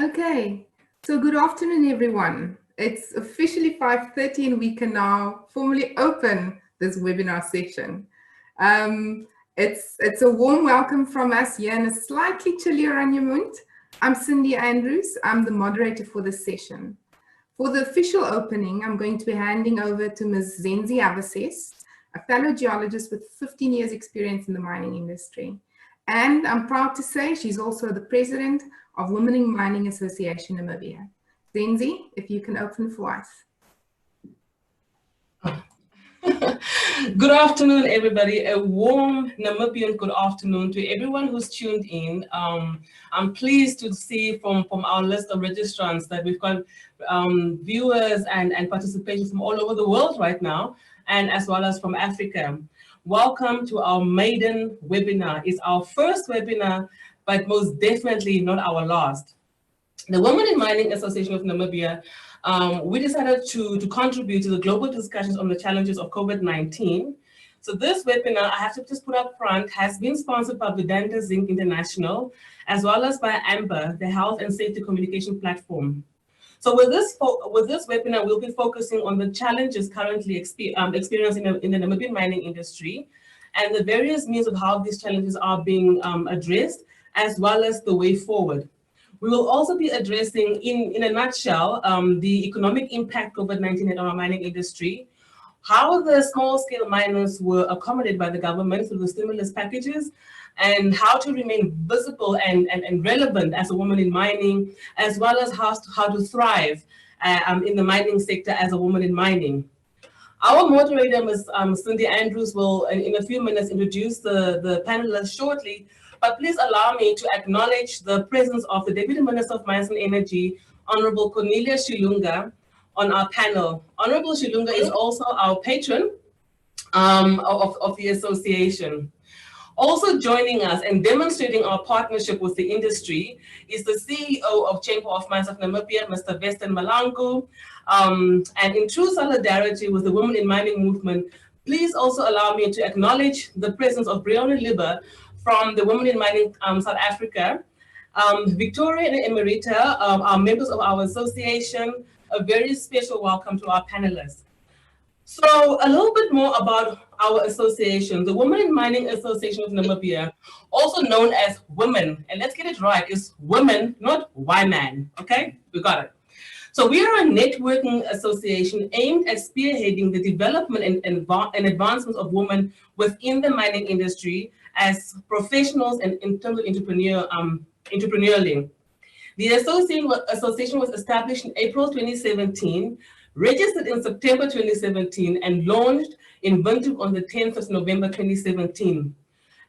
Okay, so good afternoon, everyone. It's officially 5:30 and we can now formally open this webinar session. Um, it's a warm welcome from us here in a slightly chillier Anyamund. I'm Cindy Andrews. I'm the moderator for this session. For the official opening, I'm going to be handing over to Ms. Zenzi Avases, a fellow geologist with 15 years experience in the mining industry. And I'm proud to say she's also the president of Women in Mining Association Namibia. Zenzi, if you can open for us. Good afternoon, everybody. A warm Namibian good afternoon to everyone who's tuned in. I'm pleased to see from our list of registrants that we've got viewers and participation from all over the world right now, and as well as from Africa. Welcome to our maiden webinar. It's our first webinar, but most definitely not our last. The Women in Mining Association of Namibia, we decided to contribute to the global discussions on the challenges of COVID-19. So this webinar, I have to just put up front, has been sponsored by Vedanta Zinc International, as well as by AMBER, the Health and Safety Communication Platform. So with this webinar, we'll be focusing on the challenges currently experienced in the Namibian mining industry, and the various means of how these challenges are being addressed, as well as the way forward. We will also be addressing, in a nutshell, the economic impact COVID-19 had on our mining industry, how the small-scale miners were accommodated by the government through the stimulus packages, and how to remain visible and relevant as a woman in mining, as well as how to thrive in the mining sector as a woman in mining. Our moderator, Ms. Cindy Andrews, will, in a few minutes, introduce the panelists shortly. But please allow me to acknowledge the presence of the Deputy Minister of Mines and Energy, Honorable Cornelia Shilunga, on our panel. Honorable Shilunga is also our patron of the association. Also joining us and demonstrating our partnership with the industry is the CEO of Chamber of Mines of Namibia, Mr. Weston Malangu. And in true solidarity with the Women in Mining movement, please also allow me to acknowledge the presence of Breonna Libba from the Women in Mining South Africa. Victoria and Emerita are members of our association. A very special welcome to our panelists. So a little bit more about our association, the Women in Mining Association of Namibia, also known as WiMAN. And let's get it right, it's women, not WiMAN, okay? We got it. So we are a networking association aimed at spearheading the development and advancement of women within the mining industry as professionals and in terms of entrepreneurially. The association was established in April 2017, registered in September 2017, and launched in Windhoek on the 10th of November 2017.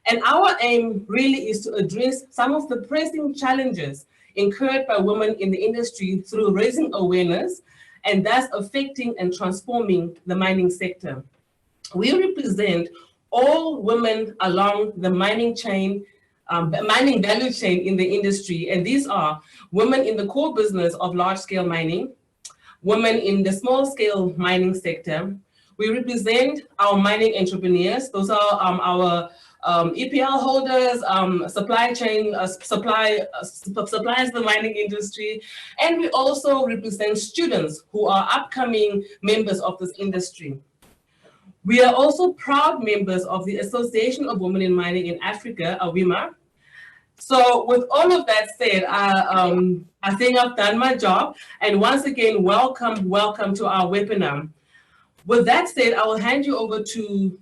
And our aim really is to address some of the pressing challenges incurred by women in the industry through raising awareness and thus affecting and transforming the mining sector. We represent all women along the mining chain, mining value chain in the industry, and these are women in the core business of large-scale mining, women in the small-scale mining sector. We represent our mining entrepreneurs. Those are our EPL holders, supply chain, suppliers in the mining industry, and we also represent students who are upcoming members of this industry. We are also proud members of the Association of Women in Mining in Africa, WiMAN. So with all of that said, I think I've done my job. And once again, welcome to our webinar. With that said, I will hand you over to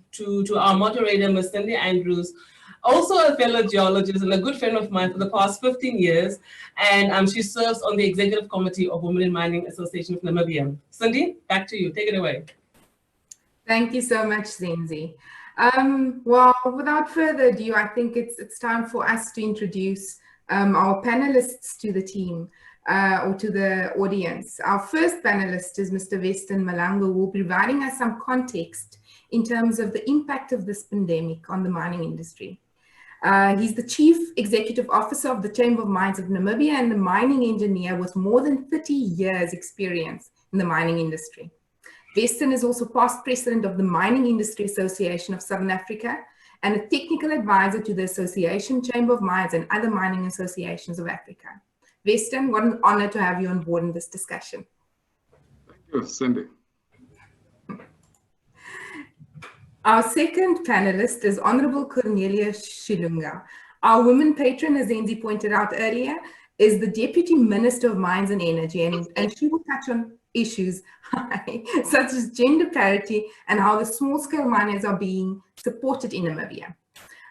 our moderator, Ms. Cindy Andrews, also a fellow geologist and a good friend of mine for the past 15 years. And she serves on the Executive Committee of Women in Mining Association of Namibia. Cindy, back to you. Take it away. Thank you so much, Zenzi. Well, without further ado, I think it's time for us to introduce our panelists to the team or to the audience. Our first panelist is Mr. Weston Malangu, who will be providing us some context in terms of the impact of this pandemic on the mining industry. He's the Chief Executive Officer of the Chamber of Mines of Namibia and a mining engineer with more than 30 years experience in the mining industry. Weston is also past president of the Mining Industry Association of Southern Africa and a technical advisor to the Association, Chamber of Mines and other mining associations of Africa. Weston, what an honor to have you on board in this discussion. Thank you, Cindy. Our second panelist is Honorable Cornelia Shilunga. Our women patron, as Zenzi pointed out earlier, is the Deputy Minister of Mines and Energy, and she will touch on issues such as gender parity and how the small-scale miners are being supported in Namibia.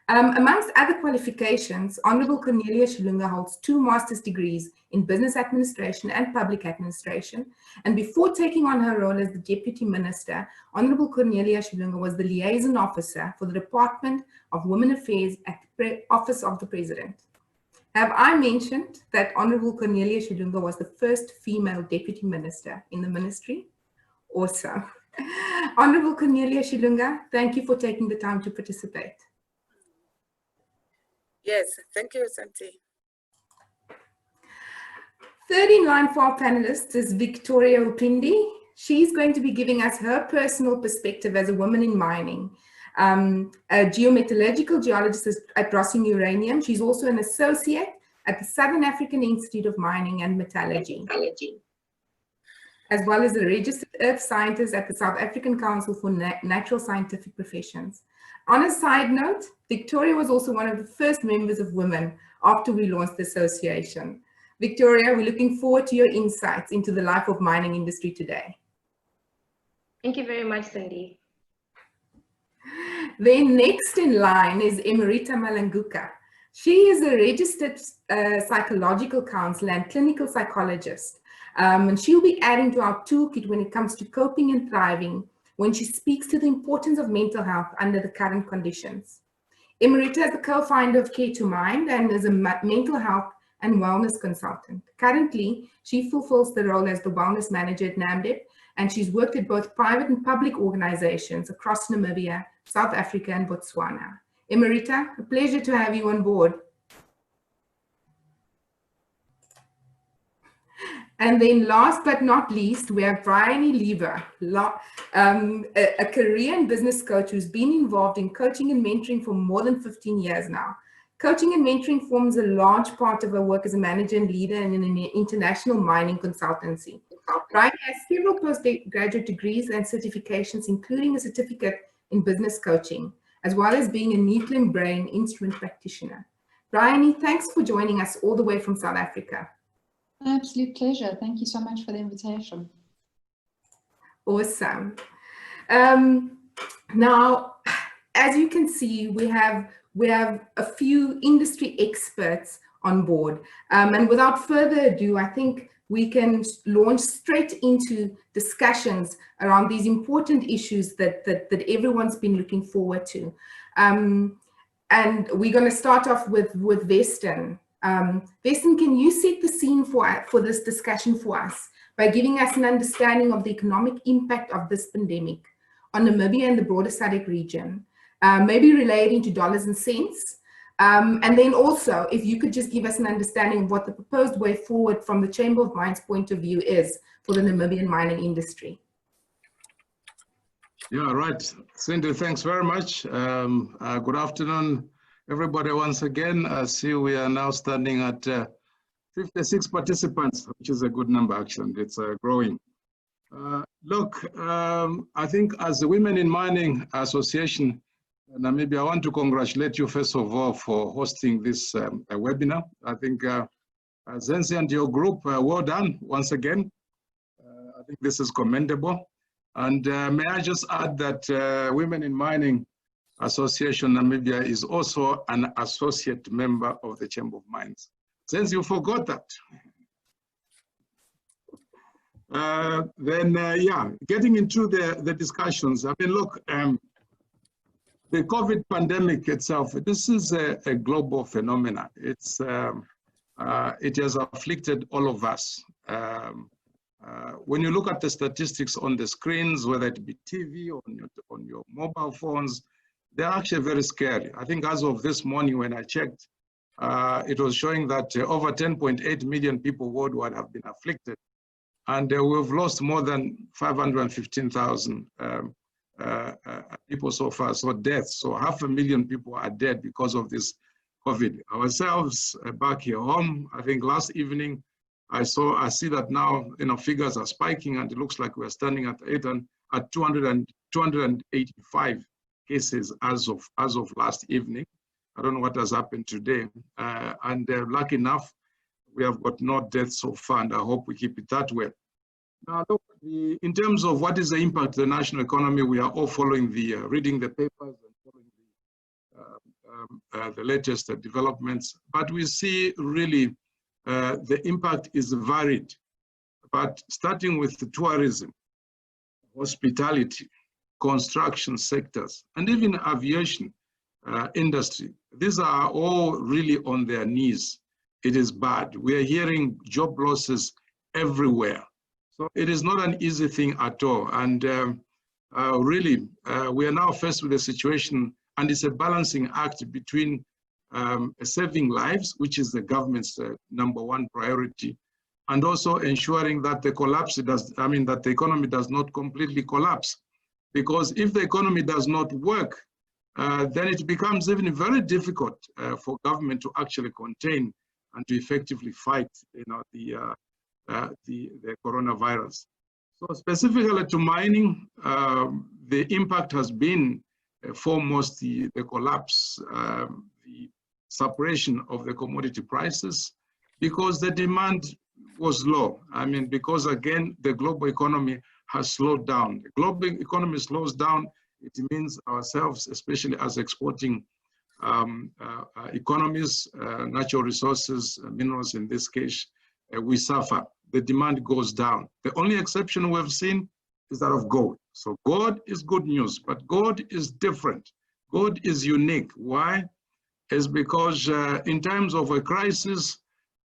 Amongst other qualifications, Honorable Cornelia Shilunga holds 2 master's degrees in business administration and public administration. And before taking on her role as the Deputy Minister, Honorable Cornelia Shilunga was the liaison officer for the Department of Women Affairs at the Office of the President. Have I mentioned that Honorable Cornelia Shilunga was the first female Deputy Minister in the ministry? Awesome. Honorable Cornelia Shilunga, thank you for taking the time to participate. Yes, thank you, Santi. Third in line for our panelists is Victoria Upindi. She's going to be giving us her personal perspective as a woman in mining. A geometallurgical geologist at Rossing Uranium. She's also an associate at the Southern African Institute of Mining and Metallurgy, as well as a registered earth scientist at the South African Council for Natural Scientific Professions. On a side note, Victoria was also one of the first members of women after we launched the association. Victoria, we're looking forward to your insights into the life of mining industry today. Thank you very much, Cindy. Then next in line is Emerita Malanguka. She is a registered psychological counselor and clinical psychologist. And she'll be adding to our toolkit when it comes to coping and thriving when she speaks to the importance of mental health under the current conditions. Emerita is the co-founder of Care to Mind and is a mental health and wellness consultant. Currently, she fulfills the role as the wellness manager at NAMDEP, and she's worked at both private and public organizations across Namibia, South Africa, and Botswana. Emerita, a pleasure to have you on board. And then last but not least, we have Bryony Lever, a Korean business coach who's been involved in coaching and mentoring for more than 15 years now. Coaching and mentoring forms a large part of her work as a manager and leader in an international mining consultancy. Bryony has several postgraduate degrees and certifications, including a certificate in business coaching, as well as being a Neatling Brain instrument practitioner. Bryony, thanks for joining us all the way from South Africa. Absolute pleasure. Thank you so much for the invitation. Awesome. Now, as you can see, we have a few industry experts on board. And without further ado, I think we can launch straight into discussions around these important issues that everyone's been looking forward to. And we're going to start off with Weston. Weston, can you set the scene for this discussion for us by giving us an understanding of the economic impact of this pandemic on Namibia and the broader SADC region, maybe relating to dollars and cents? And then also, if you could just give us an understanding of what the proposed way forward from the Chamber of Mines point of view is for the Namibian mining industry. Yeah, right. Cindy, thanks very much. Good afternoon, everybody. Once again, I see we are now standing at 56 participants, which is a good number, actually. It's growing. Look, I think as the Women in Mining Association, Namibia, I want to congratulate you, first of all, for hosting this webinar. I think Zenzi and your group, well done once again. I think this is commendable. And may I just add that Women in Mining Association Namibia is also an associate member of the Chamber of Mines. Since you forgot that. Yeah, getting into the discussions. I mean, look, the COVID pandemic itself, this is a global phenomenon. It's, it has afflicted all of us. When you look at the statistics on the screens, whether it be TV or on your mobile phones, they're actually very scary. I think as of this morning when I checked, it was showing that over 10.8 million people worldwide have been afflicted. And we've lost more than 515,000 people so far, so deaths. So 500,000 people are dead because of this COVID. Ourselves back here home, I think last evening, I see that now, figures are spiking, and it looks like we're standing at 285 cases as of last evening. I don't know what has happened today. Lucky enough, we have got no deaths so far, and I hope we keep it that way. Now, look, in terms of what is the impact of the national economy, we are all following reading the papers and following the latest developments. But we see really the impact is varied. But starting with the tourism, hospitality, construction sectors, and even aviation industry, these are all really on their knees. It is bad. We are hearing job losses everywhere. So it is not an easy thing at all. And really, we are now faced with a situation, and it's a balancing act between saving lives, which is the government's #1 priority, and also ensuring that the economy does not completely collapse. Because if the economy does not work, then it becomes even very difficult for government to actually contain and to effectively fight, the coronavirus. So specifically to mining, the impact has been foremost the collapse, the suppression of the commodity prices, because the demand was low. Because again, the global economy has slowed down. The global economy slows down, it means ourselves, especially as exporting economies, natural resources, minerals in this case, we suffer. The demand goes down. The only exception we've seen is that of gold. So gold is good news, but gold is different. Gold is unique. Why? It's because in times of a crisis,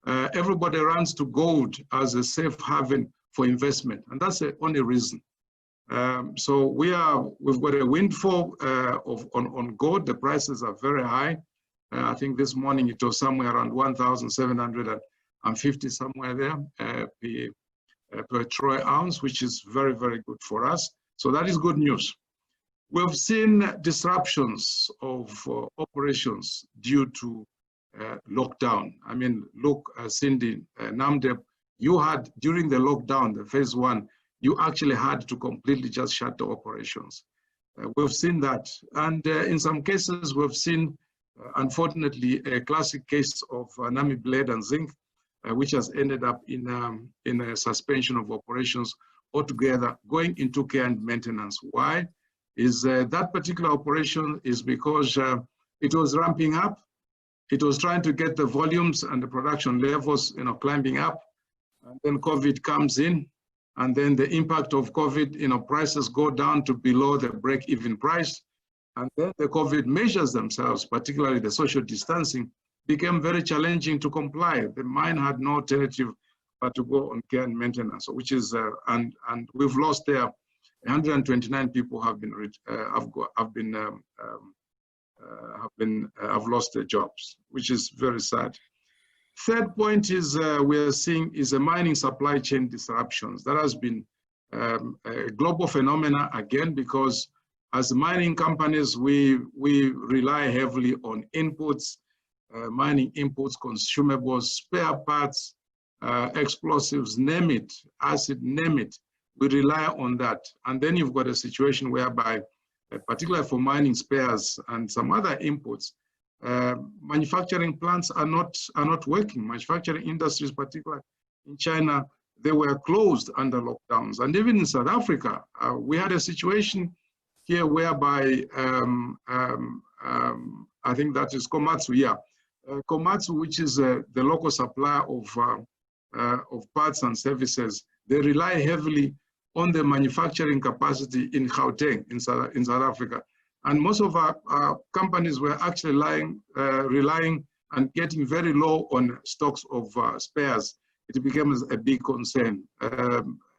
everybody runs to gold as a safe haven for investment, and that's the only reason. So we've got a windfall on gold. The prices are very high. I think this morning it was somewhere around 1,750, somewhere there per troy ounce, which is very, very good for us. So that is good news. We've seen disruptions of operations due to lockdown. Look, Cindy, Namdeb, you had, during the lockdown, the phase 1, you actually had to completely just shut the operations. We've seen that. And in some cases, we've seen, unfortunately, a classic case of Namibia lead and zinc, which has ended up in a suspension of operations altogether, going into care and maintenance. Why? Is that particular operation is because it was ramping up. It was trying to get the volumes and the production levels, climbing up. And then COVID comes in. And then the impact of COVID, prices go down to below the break-even price. And then the COVID measures themselves, particularly the social distancing, became very challenging to comply. The mine had no alternative but to go on care and maintenance, which is, and we've lost there. 129 people have lost their jobs, which is very sad. Third point is we are seeing is a mining supply chain disruptions. That has been a global phenomena again, because as mining companies, we rely heavily on inputs, mining inputs, consumables, spare parts, explosives, name it, acid, name it. We rely on that. And then you've got a situation whereby, particularly for mining spares and some other inputs, manufacturing plants are not working. Manufacturing industries, particularly in China, they were closed under lockdowns. And even in South Africa, we had a situation here whereby I think that is Komatsu, yeah. Komatsu, which is the local supplier of parts and services, they rely heavily on the manufacturing capacity in Gauteng, in South Africa. And most of our companies were actually relying and getting very low on stocks of spares. It became a big concern.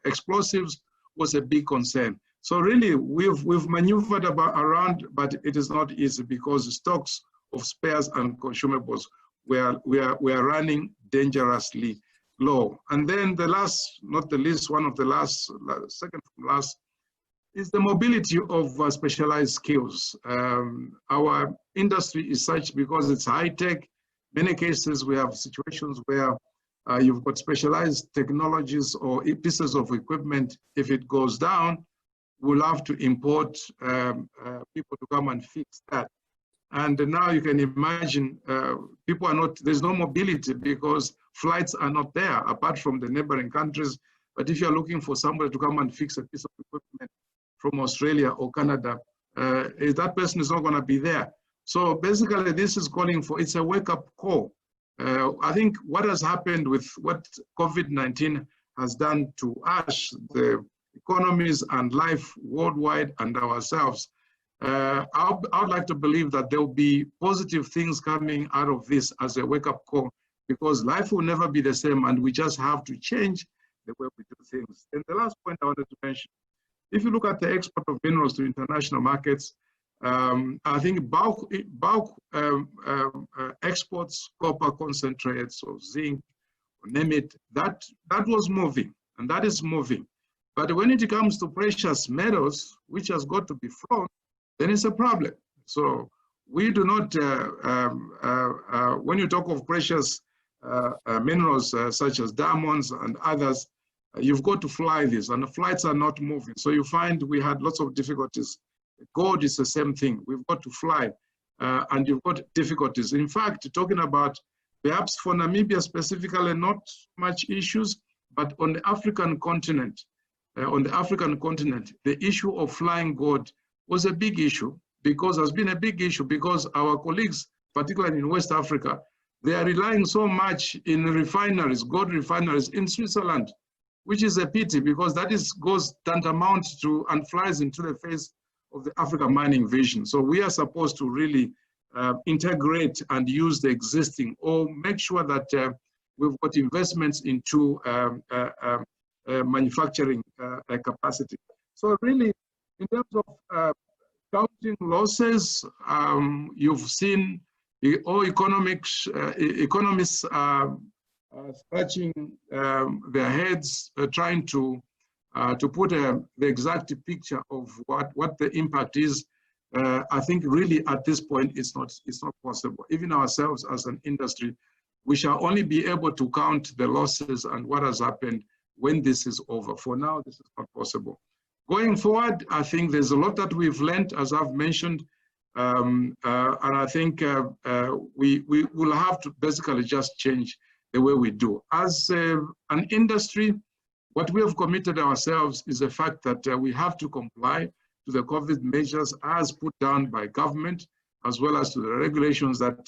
Explosives was a big concern. So really, we've maneuvered around, but it is not easy because the stocks of spares and consumables were running dangerously low. And then the last, not the least, one of the last, second from last, is the mobility of specialized skills. Our industry is such because it's high tech. Many cases we have situations where you've got specialized technologies or pieces of equipment. If it goes down, we'll have to import people to come and fix that. And now you can imagine people are not, there's no mobility because flights are not there apart from the neighboring countries. But if you're looking for somebody to come and fix a piece of equipment from Australia or Canada, that person is not going to be there. So basically this is calling for, it's a wake-up call. I think what has happened with what COVID-19 has done to us, the economies and life worldwide and ourselves, I would like to believe that there will be positive things coming out of this as a wake-up call, because life will never be the same and we just have to change the way we do things. And the last point I wanted to mention, if you look at the export of minerals to international markets, I think bulk exports, copper concentrates or zinc, or name it, that was moving and that is moving. But when it comes to precious metals, which has got to be flown, then it's a problem. So we do not, when you talk of precious minerals such as diamonds and others, you've got to fly this, and the flights are not moving. So you find we had lots of difficulties. Gold is the same thing. We've got to fly, and you've got difficulties. In fact, talking about perhaps for Namibia specifically, not much issues, but on the African continent, the issue of flying gold was a big issue, because has been a big issue because our colleagues, particularly in West Africa, they are relying so much in refineries, gold refineries in Switzerland, which is a pity because that goes tantamount to and flies into the face of the Africa mining vision. So we are supposed to really integrate and use the existing, or make sure that we've got investments into manufacturing capacity. So really, in terms of counting losses, you've seen all economists scratching their heads, trying to put the exact picture of what the impact is. I think really at this point it's not possible. Even ourselves as an industry, we shall only be able to count the losses and what has happened when this is over. For now, this is not possible. Going forward, I think there's a lot that we've learned, as I've mentioned, and I think we will have to basically just change the way we do. As an industry, what we have committed ourselves is the fact that we have to comply to the COVID measures as put down by government, as well as to the regulations that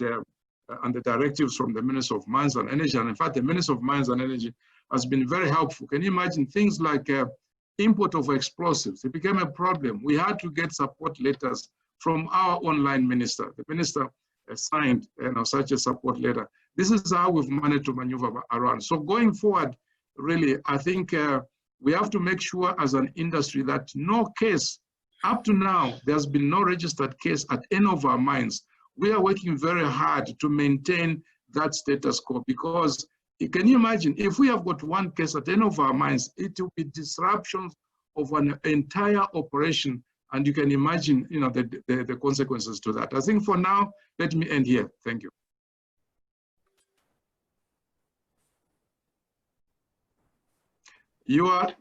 and the directives from the Minister of Mines and Energy. And in fact, the Minister of Mines and Energy has been very helpful. Can you imagine things like import of explosives? It became a problem. We had to get support letters from our online minister. The minister signed such a support letter. This is how we've managed to maneuver around. So going forward, really, I think we have to make sure as an industry that no case, up to now, there's been no registered case at any of our mines. We are working very hard to maintain that status quo, because can you imagine if we have got one case at any of our mines, it will be disruptions of an entire operation, and you can imagine, the consequences to that. I think for now, let me end here. Thank you.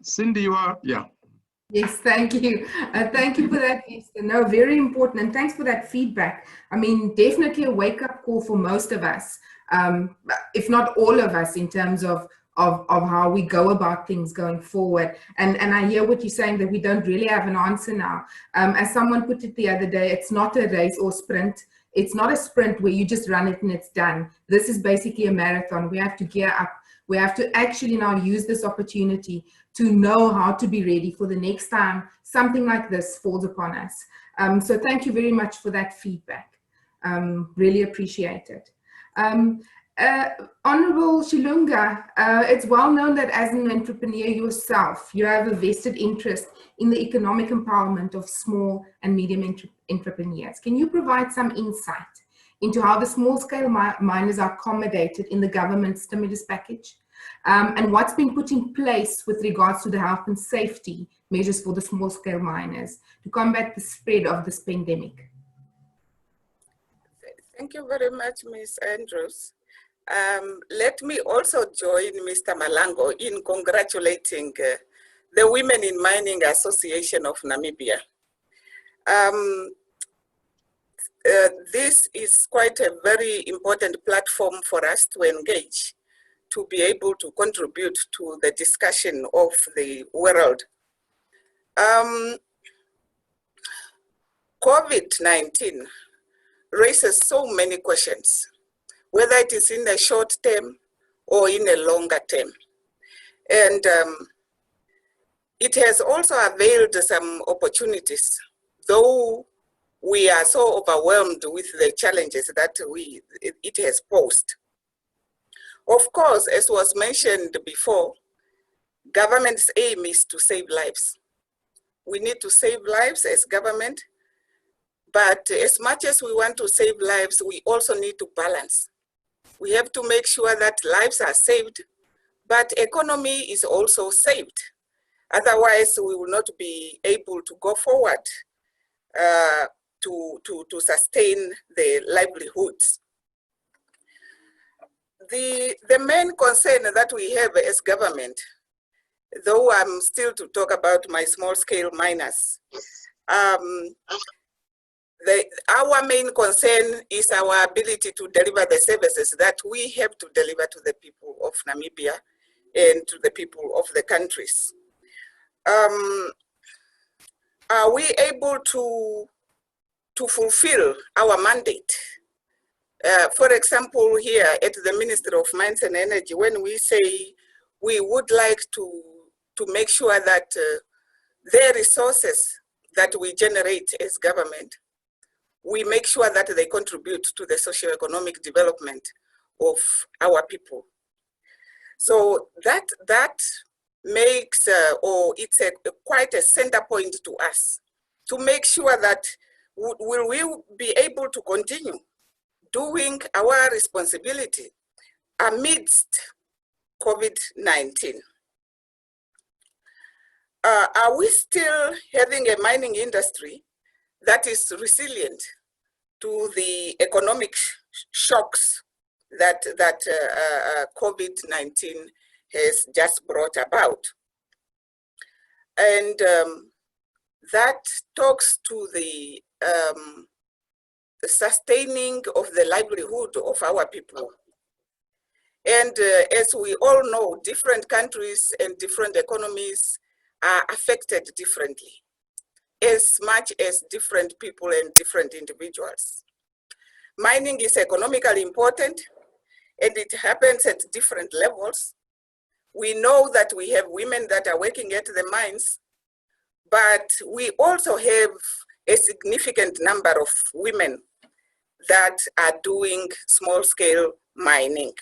Cindy, yeah. Yes, thank you. Thank you for that, Esther. No, very important. And thanks for that feedback. I mean, definitely a wake-up call for most of us, if not all of us, in terms of how we go about things going forward. And I hear what you're saying, that we don't really have an answer now. As someone put it the other day, it's not a race or sprint. It's not a sprint where you just run it and it's done. This is basically a marathon. We have to gear up. We have to actually now use this opportunity to know how to be ready for the next time something like this falls upon us. So thank you very much for that feedback. Really appreciate it. Honorable Shilunga, it's well known that as an entrepreneur yourself, you have a vested interest in the economic empowerment of small and medium entrepreneurs. Can you provide some insight into how the small-scale miners are accommodated in the government stimulus package? and what's been put in place with regards to the health and safety measures for the small-scale miners to combat the spread of this pandemic? Thank you very much, Ms. Andrews. Let me also join Mr. Malango in congratulating the Women in Mining Association of Namibia. This is quite a very important platform for us to engage, to be able to contribute to the discussion of the world. COVID-19 raises so many questions, whether it is in the short term or in a longer term. And it has also availed some opportunities, though we are so overwhelmed with the challenges that it has posed. Of course, as was mentioned before, government's aim is to save lives. We need to save lives as government, but as much as we want to save lives, we also need to balance. We have to make sure that lives are saved, but economy is also saved. Otherwise, we will not be able to go forward to sustain the livelihoods. The main concern that we have as government, though I'm still to talk about my small-scale miners, our main concern is our ability to deliver the services that we have to deliver to the people of Namibia and to the people of the countries. Are we able to fulfill our mandate? For example, here at the Ministry of Mines and Energy, when we say we would like to make sure that the resources that we generate as government, we make sure that they contribute to the socio-economic development of our people. So that makes, or it's quite a center point to us, to make sure that will we be able to continue doing our responsibility amidst COVID-19. Are we still having a mining industry that is resilient to the economic shocks that COVID-19 has just brought about? And that talks to the sustaining of the livelihood of our people. And as we all know, different countries and different economies are affected differently, as much as different people and different individuals. Mining is economically important, and it happens at different levels. We know that we have women that are working at the mines, but we also have a significant number of women that are doing small-scale mining.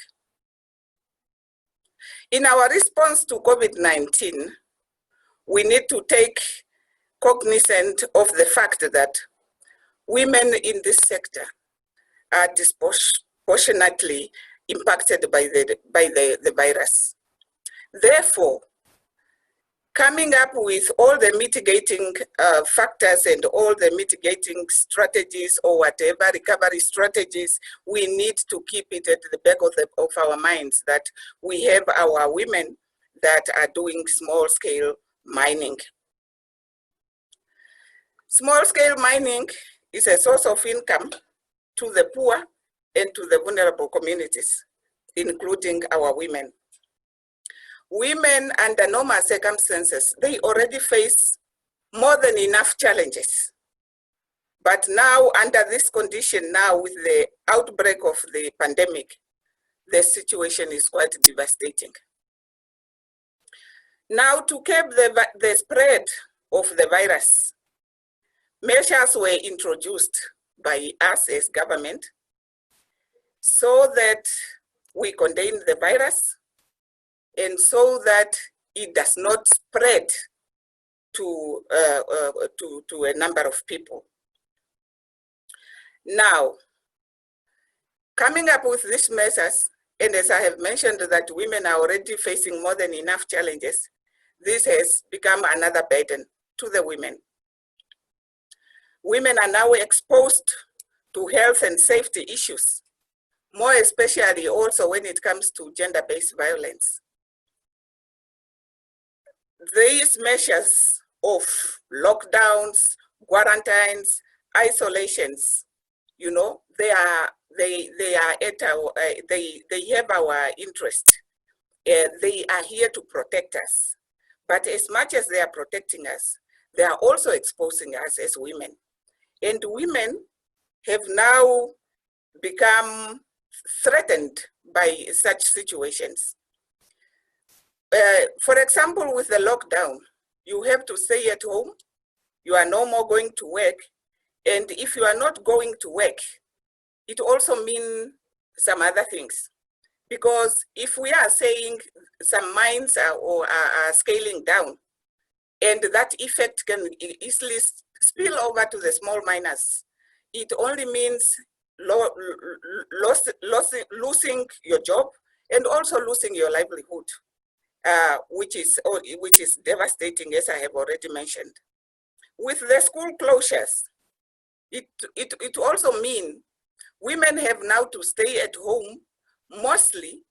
In our response to COVID-19, we need to take cognizant of the fact that women in this sector are disproportionately impacted by the virus. Therefore, coming up with all the mitigating factors and all the mitigating strategies or whatever recovery strategies, we need to keep it at the back of our minds that we have our women that are doing small-scale mining. Small-scale mining is a source of income to the poor and to the vulnerable communities, including our women. Women under normal circumstances, they already face more than enough challenges. But now, under this condition, now with the outbreak of the pandemic, the situation is quite devastating. Now, to curb the spread of the virus, measures were introduced by us as government so that we contain the virus and so that it does not spread to a number of people. Now, coming up with these measures, And as I have mentioned that women are already facing more than enough challenges, this has become another burden to the women. Women are now exposed to health and safety issues, more especially also when it comes to gender-based violence. These measures of lockdowns, quarantines, isolations, you know, they have our interest. They are here to protect us. But as much as they are protecting us, they are also exposing us as women. And women have now become threatened by such situations. For example, with the lockdown, you have to stay at home. You are no more going to work. And if you are not going to work, it also means some other things. Because if we are saying some mines are scaling down, and that effect can easily spill over to the small miners, it only means losing your job and also losing your livelihood, which is devastating, as I have already mentioned. With the school closures, it also means women have now to stay at home, mostly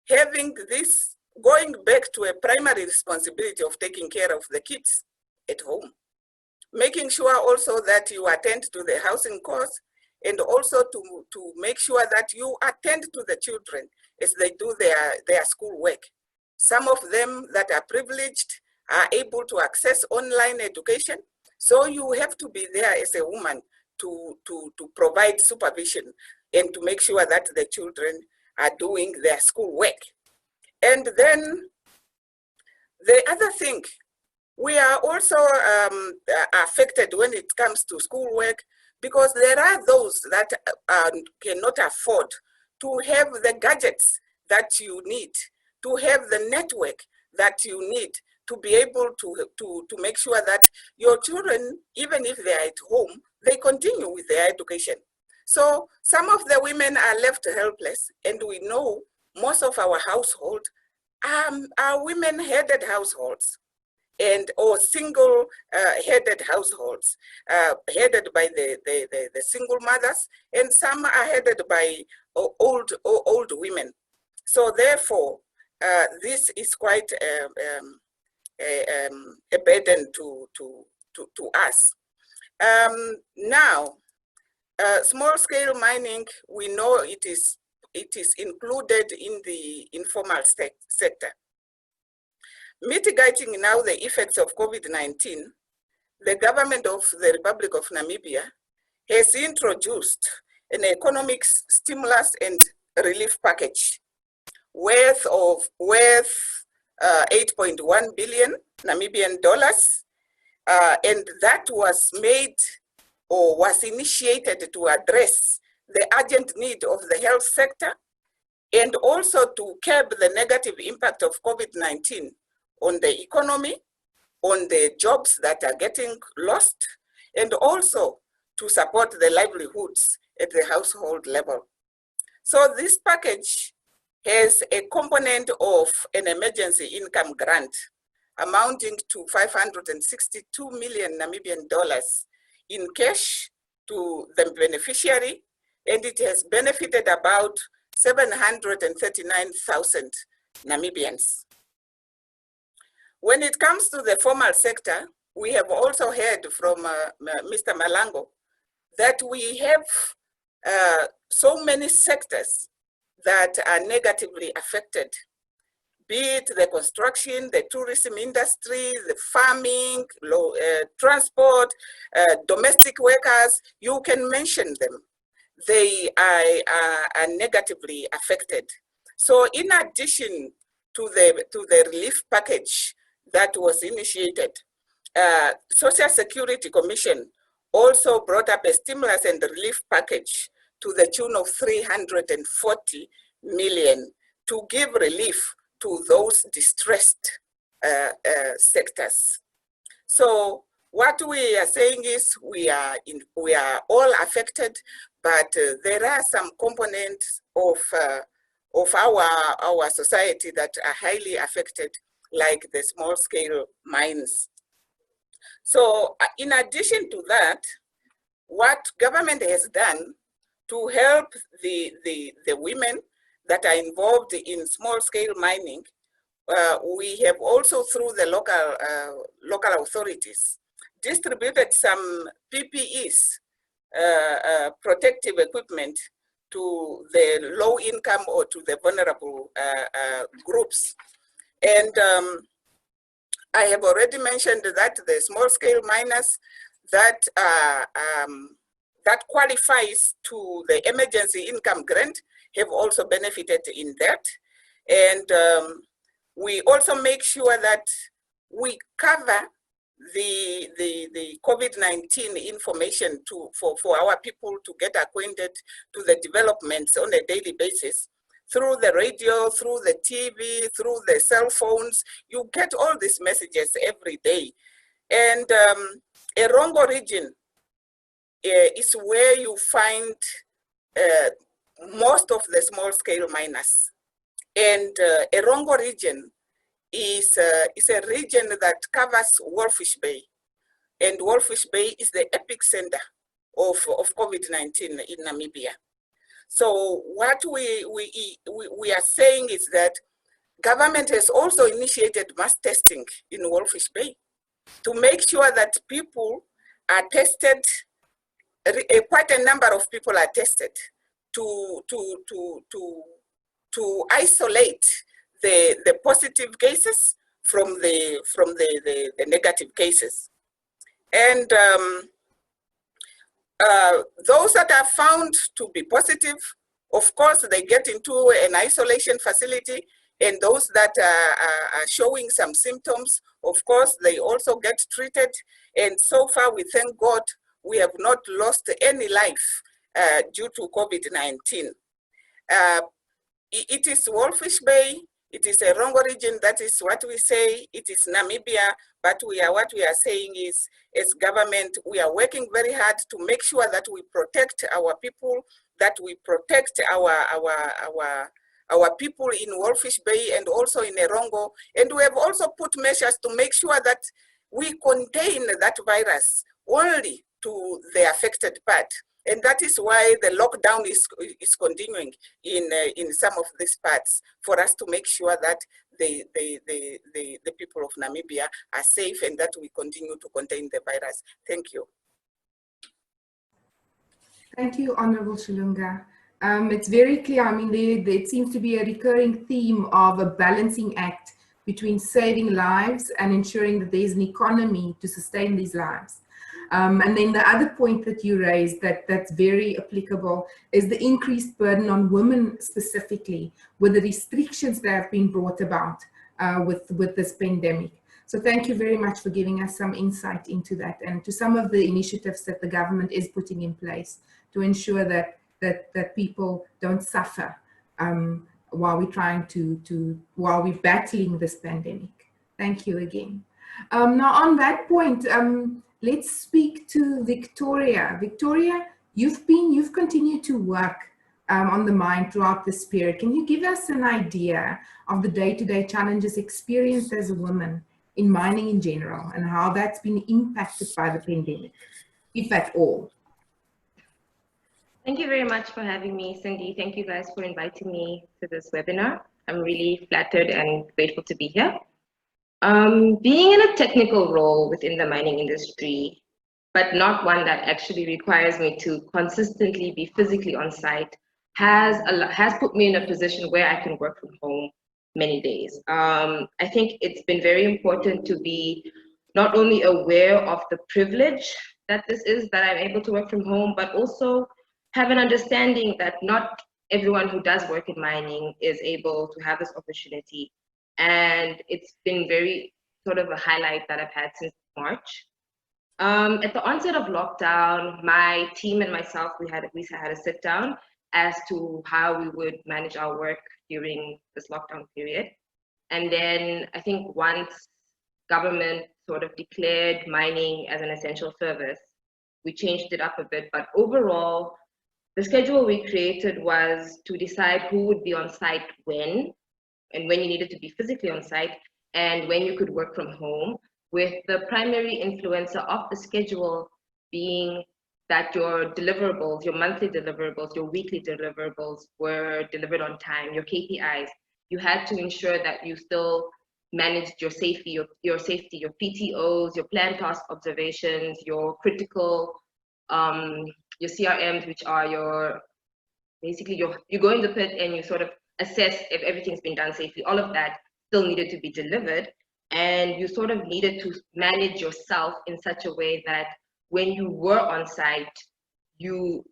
having this, going back to a primary responsibility of taking care of the kids at home. Making sure also that you attend to the housing costs, and also to make sure that you attend to the children as they do their school work. Some of them that are privileged are able to access online education, so you have to be there as a woman to provide supervision and to make sure that the children are doing their school work. And then the other thing, we are also affected when it comes to schoolwork, because there are those that cannot afford to have the gadgets that you need, to have the network that you need to be able to make sure that your children, even if they are at home, they continue with their education. So some of the women are left helpless, and we know most of our households are women-headed households, and or single-headed households, headed by the single mothers, and some are headed by old women. So therefore, this is quite a burden to us. Now, small-scale mining, we know it is included in the informal sector. Mitigating now the effects of COVID-19, the government of the Republic of Namibia has introduced an economic stimulus and relief package worth 8.1 billion Namibian dollars, and that was made or was initiated to address the urgent need of the health sector, and also to curb the negative impact of COVID-19 on the economy, on the jobs that are getting lost, and also to support the livelihoods at the household level. So this package has a component of an emergency income grant amounting to 562 million Namibian dollars in cash to the beneficiary, and it has benefited about 739,000 Namibians. When it comes to the formal sector, we have also heard from Mr. Malango that we have so many sectors that are negatively affected, be it the construction, the tourism industry, the farming, transport, domestic workers, you can mention them. They are negatively affected. So in addition to the relief package that was initiated, Social Security Commission also brought up a stimulus and relief package to the tune of 340 million to give relief to those distressed sectors. So what we are saying is we are all affected, but there are some components of of our society that are highly affected, like the small scale mines. So in addition to that, what government has done to help the women that are involved in small scale mining, we have also through the local authorities distributed some PPEs, protective equipment, to the low income or to the vulnerable groups. And I have already mentioned that the small scale miners that that qualifies to the emergency income grant have also benefited in that. And we also make sure that we cover the COVID-19 information for our people to get acquainted to the developments on a daily basis. Through the radio, through the TV, through the cell phones, you get all these messages every day. And Erongo region is where you find most of the small scale miners. And Erongo region is a region that covers Wolfish Bay. And Wolfish Bay is the epicenter of COVID-19 in Namibia. So what we are saying is that government has also initiated mass testing in Wolfish Bay to make sure that people are tested, quite a number of people are tested to isolate the positive cases from the negative cases. And those that are found to be positive, of course, they get into an isolation facility, and those that are showing some symptoms, of course, they also get treated. And so far, we thank God, we have not lost any life due to COVID-19. It is Wolfish Bay, it is a Erongo region, that is what we say, it is Namibia, but what we are saying is, as government, we are working very hard to make sure that we protect our people, that we protect our people in Wolfish Bay and also in Erongo. And we have also put measures to make sure that we contain that virus only to the affected part. And that is why the lockdown is continuing in some of these parts, for us to make sure that the people of Namibia are safe and that we continue to contain the virus. Thank you. Thank you, Honorable Shilunga. It's very clear, I mean, there seems to be a recurring theme of a balancing act between saving lives and ensuring that there's an economy to sustain these lives. And then the other point that you raised that's very applicable is the increased burden on women specifically, with the restrictions that have been brought about with this pandemic. So thank you very much for giving us some insight into that and to some of the initiatives that the government is putting in place to ensure that people don't suffer while we're trying while we're battling this pandemic. Thank you again. Now on that point, let's speak to Victoria. Victoria, you've continued to work on the mine throughout this period. Can you give us an idea of the day-to-day challenges experienced as a woman in mining in general and how that's been impacted by the pandemic, if at all? Thank you very much for having me, Cindy. Thank you guys for inviting me to this webinar. I'm really flattered and grateful to be here. Being in a technical role within the mining industry, but not one that actually requires me to consistently be physically on site, has put me in a position where I can work from home many days. I think it's been very important to be not only aware of the privilege that this is, that I'm able to work from home, but also have an understanding that not everyone who does work in mining is able to have this opportunity. And it's been very sort of a highlight that I've had since March. At the onset of lockdown, my team and myself, we had a sit down as to how we would manage our work during this lockdown period. And then I think once government sort of declared mining as an essential service, we changed it up a bit. But overall, The schedule we created was to decide who would be on site when, and when you needed to be physically on site, and when you could work from home, with the primary influencer of the schedule being that your deliverables, your monthly deliverables, your weekly deliverables were delivered on time, your KPIs. You had to ensure that you still managed your safety, your PTOs, your planned task observations, your critical, your CRMs, which are your, basically you go in the pit and you sort of assess if everything's been done safely. All of that still needed to be delivered. And you sort of needed to manage yourself in such a way that when you were on site, you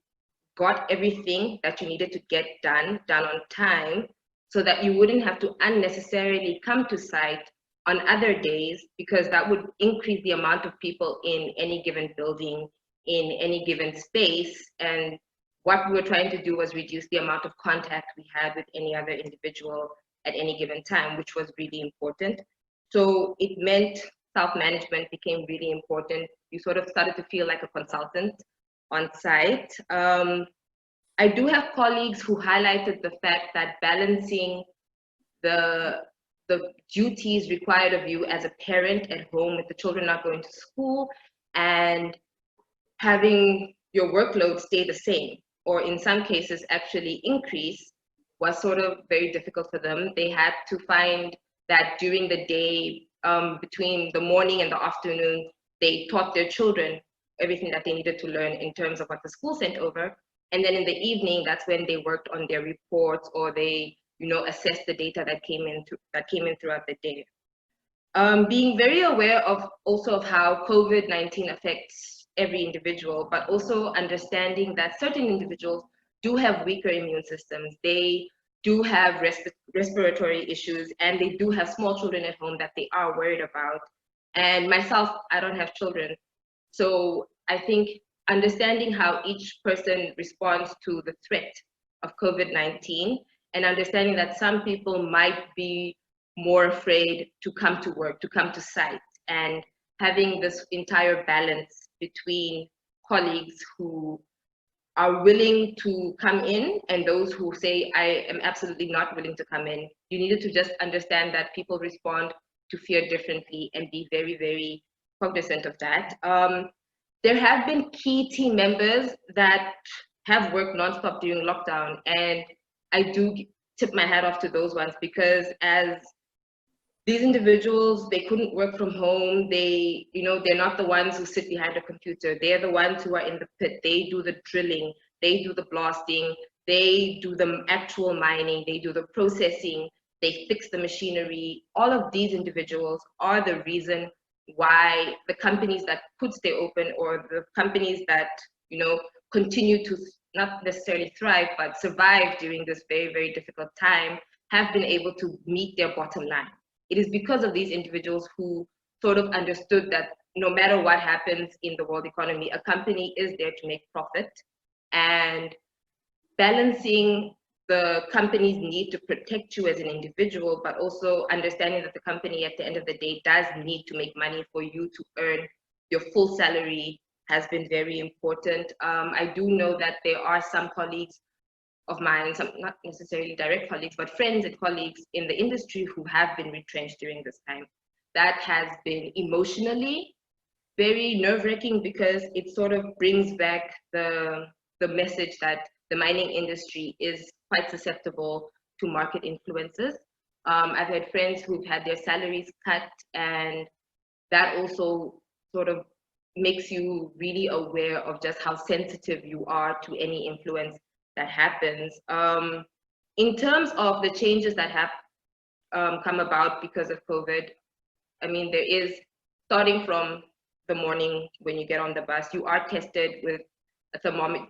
got everything that you needed to get done on time, so that you wouldn't have to unnecessarily come to site on other days, because that would increase the amount of people in any given building, in any given space. And what we were trying to do was reduce the amount of contact we had with any other individual at any given time, which was really important. So it meant self-management became really important. You sort of started to feel like a consultant on site. I do have colleagues who highlighted the fact that balancing the duties required of you as a parent at home with the children not going to school and having your workload stay the same, or in some cases actually increase, was sort of very difficult for them. They had to find that during the day, between the morning and the afternoon, they taught their children everything that they needed to learn in terms of what the school sent over. And then in the evening, that's when they worked on their reports, or they, assessed the data that came in throughout the day. Being very aware of how COVID-19 affects every individual, but also understanding that certain individuals do have weaker immune systems. They do have respiratory issues, and they do have small children at home that they are worried about. And myself, I don't have children. So I think understanding how each person responds to the threat of COVID-19, and understanding that some people might be more afraid to come to work, to come to site, and having this entire balance between colleagues who are willing to come in and those who say, I am absolutely not willing to come in. You needed to just understand that people respond to fear differently and be very, very cognizant of that. There have been key team members that have worked nonstop during lockdown, and I do tip my hat off to those ones, because as these individuals, they couldn't work from home. They're not the ones who sit behind a computer. They're the ones who are in the pit. They do the drilling, they do the blasting, they do the actual mining, they do the processing, they fix the machinery. All of these individuals are the reason why the companies that could stay open, or the companies that, continue to not necessarily thrive, but survive during this very, very difficult time, have been able to meet their bottom line. It is because of these individuals who sort of understood that no matter what happens in the world economy, a company is there to make profit, and balancing the company's need to protect you as an individual, but also understanding that the company at the end of the day does need to make money for you to earn your full salary has been very important. I do know that there are some colleagues of mine, some not necessarily direct colleagues, but friends and colleagues in the industry who have been retrenched during this time. That has been emotionally very nerve-wracking, because it sort of brings back the message that the mining industry is quite susceptible to market influences. I've had friends who've had their salaries cut, and that also sort of makes you really aware of just how sensitive you are to any influence that happens. In terms of the changes that have come about because of COVID, I mean, there is, starting from the morning when you get on the bus, you are tested with a thermometer.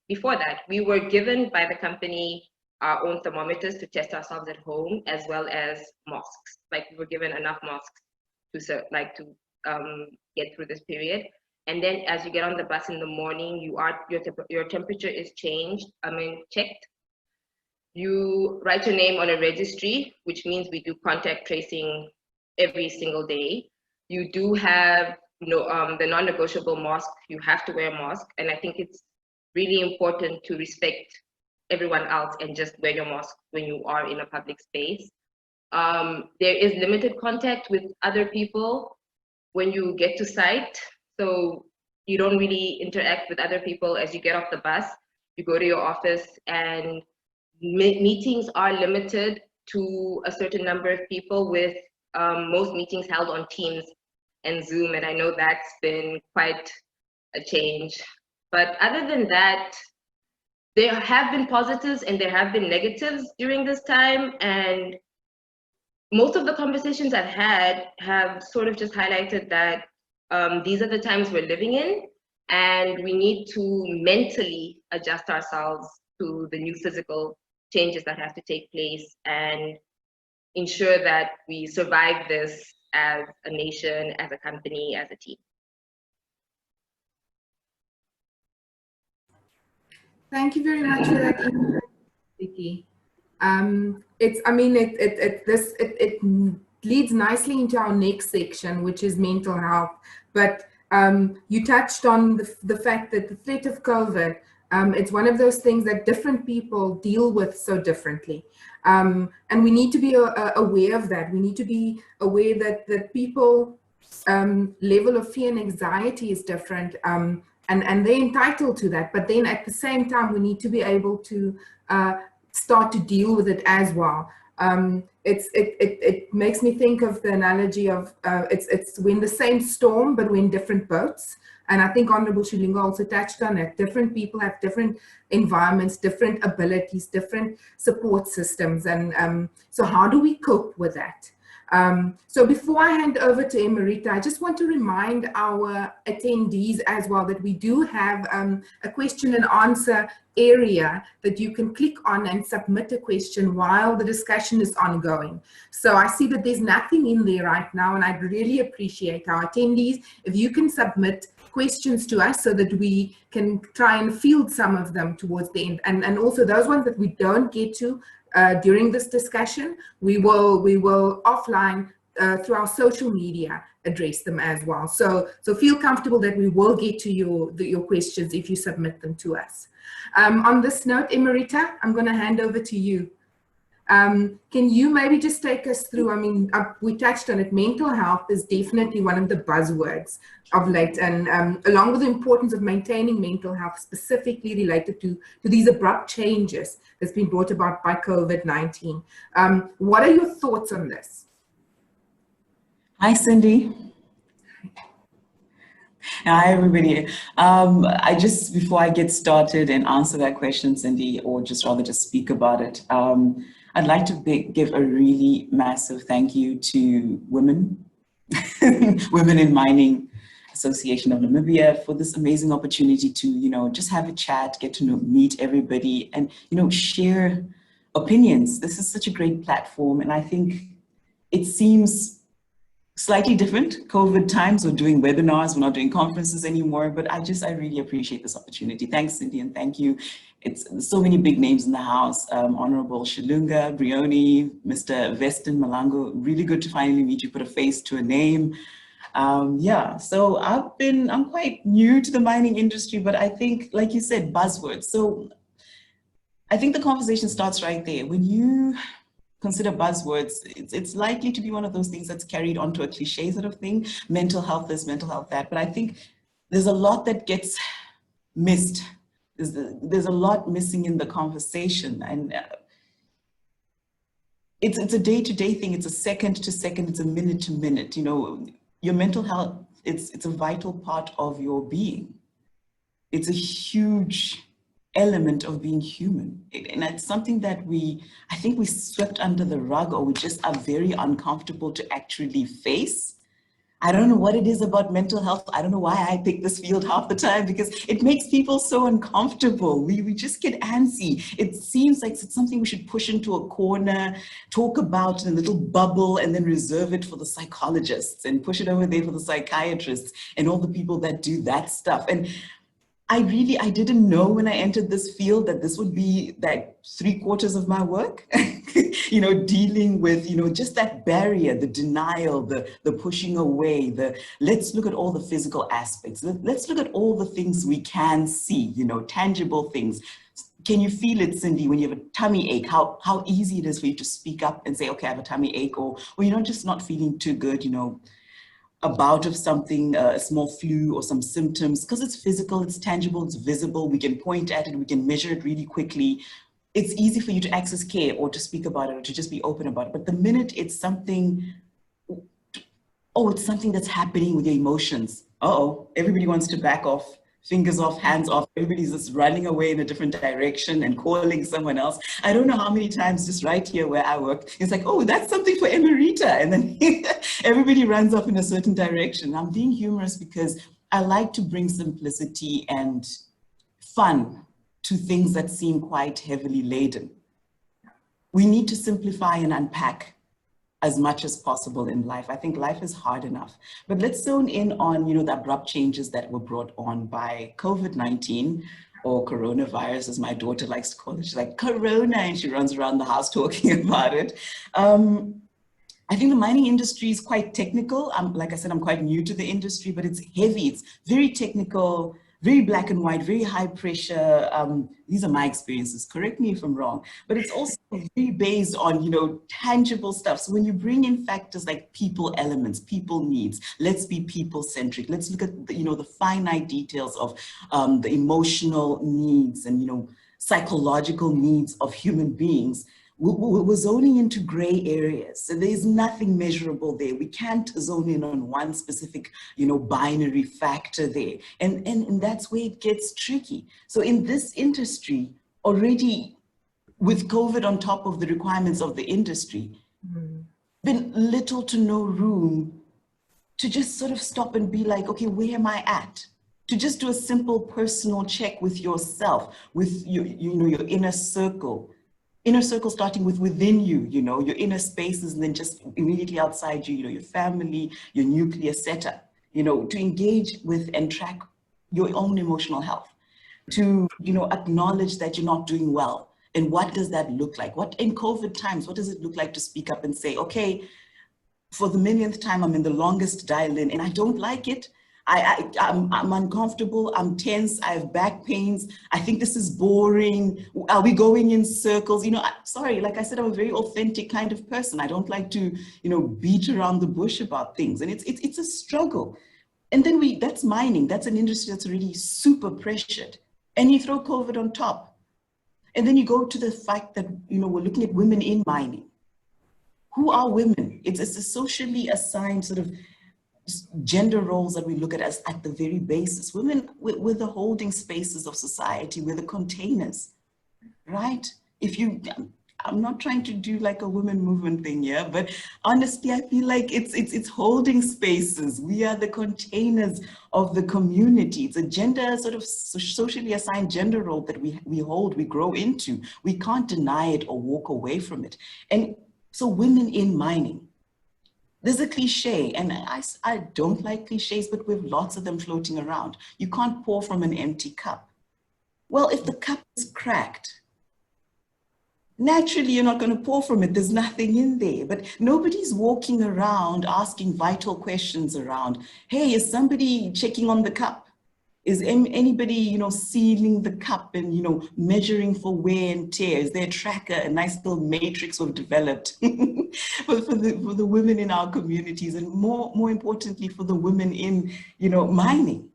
Before that, we were given by the company our own thermometers to test ourselves at home, as well as masks. Like, we were given enough masks to get through this period. And then as you get on the bus in the morning, your temperature is checked. You write your name on a registry, which means we do contact tracing every single day. You do have the non-negotiable mask. You have to wear a mask, and I think it's really important to respect everyone else and just wear your mask when you are in a public space. There is limited contact with other people when you get to site. So you don't really interact with other people as you get off the bus. You go to your office, and meetings are limited to a certain number of people, with most meetings held on Teams and Zoom. And I know that's been quite a change. But other than that, there have been positives and there have been negatives during this time. And most of the conversations I've had have sort of just highlighted that these are the times we're living in, and we need to mentally adjust ourselves to the new physical changes that have to take place and ensure that we survive this as a nation, as a company, as a team. Thank you very much for that input, Vicky. It leads nicely into our next section, which is mental health. But you touched on the fact that the threat of COVID, it's one of those things that different people deal with so differently. And we need to be aware of that. We need to be aware that people's level of fear and anxiety is different. And they're entitled to that. But then at the same time, we need to be able to start to deal with it as well. It makes me think of the analogy of it's we're in the same storm, but we're in different boats. And I think Honorable Shilinga also touched on it. Different people have different environments, different abilities, different support systems. And so how do we cope with that? So before I hand over to Emerita, I just want to remind our attendees as well that we do have a question and answer area that you can click on and submit a question while the discussion is ongoing. So I see that there's nothing in there right now, and I'd really appreciate our attendees if you can submit questions to us so that we can try and field some of them towards the end. And also those ones that we don't get to during this discussion, we will offline through our social media address them as well. So feel comfortable that we will get to your questions if you submit them to us. On this note, Emerita, I'm going to hand over to you. Can you maybe just take us through, I mean, we touched on it, mental health is definitely one of the buzzwords of late, and along with the importance of maintaining mental health specifically related to these abrupt changes that's been brought about by COVID-19. What are your thoughts on this? Hi, Cindy. Hi, everybody. Before I get started and answer that question, Cindy, or just rather just speak about it, I'd like to give a really massive thank you to WiMAN, Women in Mining Association of Namibia, for this amazing opportunity to, just have a chat, get to meet everybody and, share opinions. This is such a great platform. And I think it seems slightly different. COVID times, we're doing webinars, we're not doing conferences anymore, but I really appreciate this opportunity. Thanks, Cindy, and thank you. It's so many big names in the house. Honorable Shilunga, Brioni, Mr. Veston Malango, really good to finally meet you, put a face to a name. So I'm quite new to the mining industry, but I think, like you said, buzzwords. So I think the conversation starts right there. When you consider buzzwords, it's likely to be one of those things that's carried onto a cliche sort of thing. Mental health this, mental health that. But I think there's a lot that gets missed. There's a lot missing in the conversation. And it's a day-to-day thing. It's a second to second. It's a minute to minute. Your mental health, it's a vital part of your being. It's a huge element of being human. And it's something that I think we swept under the rug, or we just are very uncomfortable to actually face. I don't know what it is about mental health. I don't know why I pick this field half the time, because it makes people so uncomfortable. We just get antsy. It seems like it's something we should push into a corner, talk about in a little bubble, and then reserve it for the psychologists and push it over there for the psychiatrists and all the people that do that stuff. And I didn't know when I entered this field that this would be like 3/4 of my work, you know, dealing with, you know, just that barrier, the denial, the pushing away, let's look at all the physical aspects. Let's look at all the things we can see, you know, tangible things. Can you feel it, Cindy, when you have a tummy ache, how easy it is for you to speak up and say, okay, I have a tummy ache, or you're not just not feeling too good, you know, a bout of something, a small flu or some symptoms, because it's physical, it's tangible, it's visible, we can point at it, we can measure it really quickly. It's easy for you to access care or to speak about it or to just be open about it. But the minute it's something, oh, it's something that's happening with your emotions. Uh-oh, everybody wants to back off. Fingers off, hands off, everybody's just running away in a different direction and calling someone else. I don't know how many times just right here where I work, it's like, oh, that's something for Emerita. And then everybody runs off in a certain direction. I'm being humorous because I like to bring simplicity and fun to things that seem quite heavily laden. We need to simplify and unpack as much as possible in life. I think life is hard enough. But let's zone in on, you know, the abrupt changes that were brought on by COVID-19 or coronavirus, as my daughter likes to call it. She's like, Corona, and she runs around the house talking about it. I think the mining industry is quite technical. Like I said, I'm quite new to the industry, but it's heavy. It's very technical, very black and white, very high pressure. These are my experiences, correct me if I'm wrong, but it's also very based on, you know, tangible stuff. So when you bring in factors like people elements, people needs, let's be people centric. Let's look at the, you know, the finite details of the emotional needs and, you know, psychological needs of human beings. We're zoning into gray areas. So there's nothing measurable there. We can't zone in on one specific, you know, binary factor there. And that's where it gets tricky. So in this industry, already with COVID on top of the requirements of the industry, been little to no room to just sort of stop and be like, okay, where am I at? To just do a simple personal check with yourself, with your, you know, your inner circle. Inner circle starting with within you, you know, your inner spaces, and then just immediately outside you, you know, your family, your nuclear setup, you know, to engage with and track your own emotional health, to, you know, acknowledge that you're not doing well. And what does that look like? What in COVID times, what does it look like to speak up and say, okay, for the millionth time, I'm in the longest dial in and I don't like it. I'm uncomfortable, I'm tense, I have back pains, I think this is boring, are we going in circles? You know, sorry, like I said, I'm a very authentic kind of person. I don't like to, you know, beat around the bush about things, and it's a struggle. And then that's mining, that's an industry that's already super pressured. And you throw COVID on top. And then you go to the fact that, you know, we're looking at women in mining. Who are women? It's a socially assigned sort of gender roles that we look at as at the very basis. Women, we're the holding spaces of society, we're the containers, right? I'm not trying to do like a women movement thing here, but honestly, I feel like it's holding spaces. We are the containers of the community. It's a gender sort of socially assigned gender role that we hold, we grow into. We can't deny it or walk away from it. And so women in mining, there's a cliche, and I don't like cliches, but we have lots of them floating around. You can't pour from an empty cup. Well, if the cup is cracked, naturally you're not going to pour from it. There's nothing in there, but nobody's walking around asking vital questions around, hey, is somebody checking on the cup? Is anybody, you know, sealing the cup and, you know, measuring for wear and tear? Is there a tracker, a nice little matrix we've developed for the women in our communities, and more importantly, for the women in, you know, mining?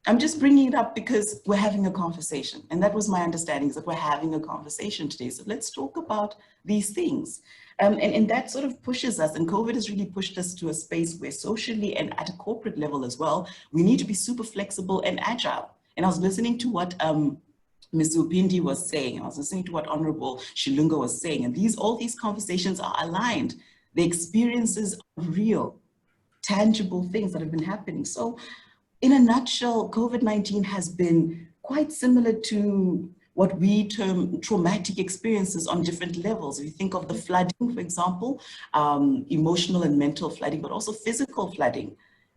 I'm just bringing it up because we're having a conversation, and that was my understanding, is that we're having a conversation today. So let's talk about these things. And that sort of pushes us, and COVID has really pushed us to a space where socially and at a corporate level as well, we need to be super flexible and agile. And I was listening to what Ms. Upindi was saying, I was listening to what Honorable Shilunga was saying, and all these conversations are aligned. The experiences are real, tangible things that have been happening. So in a nutshell, COVID-19 has been quite similar to what we term traumatic experiences on different levels. If you think of the flooding, for example, emotional and mental flooding, but also physical flooding.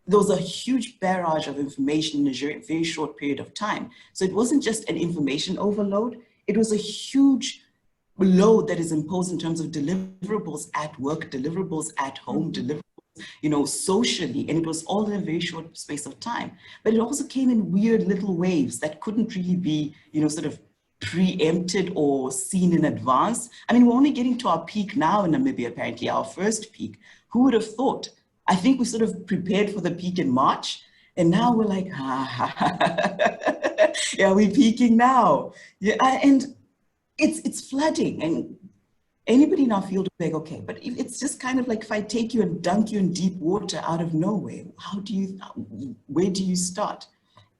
there was a huge barrage of information in a very short period of time. So it wasn't just an information overload, it was a huge load that is imposed in terms of deliverables at work, deliverables at home, deliverables, you know, socially, and it was all in a very short space of time. But it also came in weird little waves that couldn't really be, you know, sort of preempted or seen in advance. I mean, we're only getting to our peak now in Namibia, apparently, our first peak. Who would have thought? I think we sort of prepared for the peak in March, and now we're like, yeah, we're peaking now. Yeah, and it's flooding, and anybody in our field will be like, okay, but if it's just kind of like if I take you and dunk you in deep water out of nowhere, where do you start?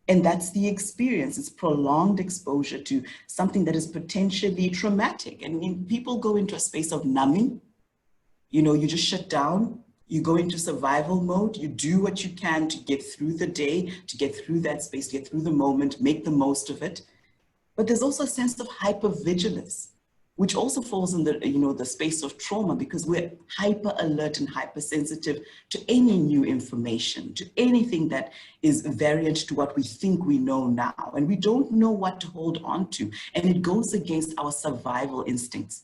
And that's the experience. It's prolonged exposure to something that is potentially traumatic. And when people go into a space of numbing, you know, you just shut down, you go into survival mode, you do what you can to get through the day, to get through that space, get through the moment, make the most of it. But there's also a sense of hypervigilance, which also falls in the, you know, the space of trauma, because we're hyper alert and hypersensitive to any new information, to anything that is variant to what we think we know now. And we don't know what to hold on to. And it goes against our survival instincts.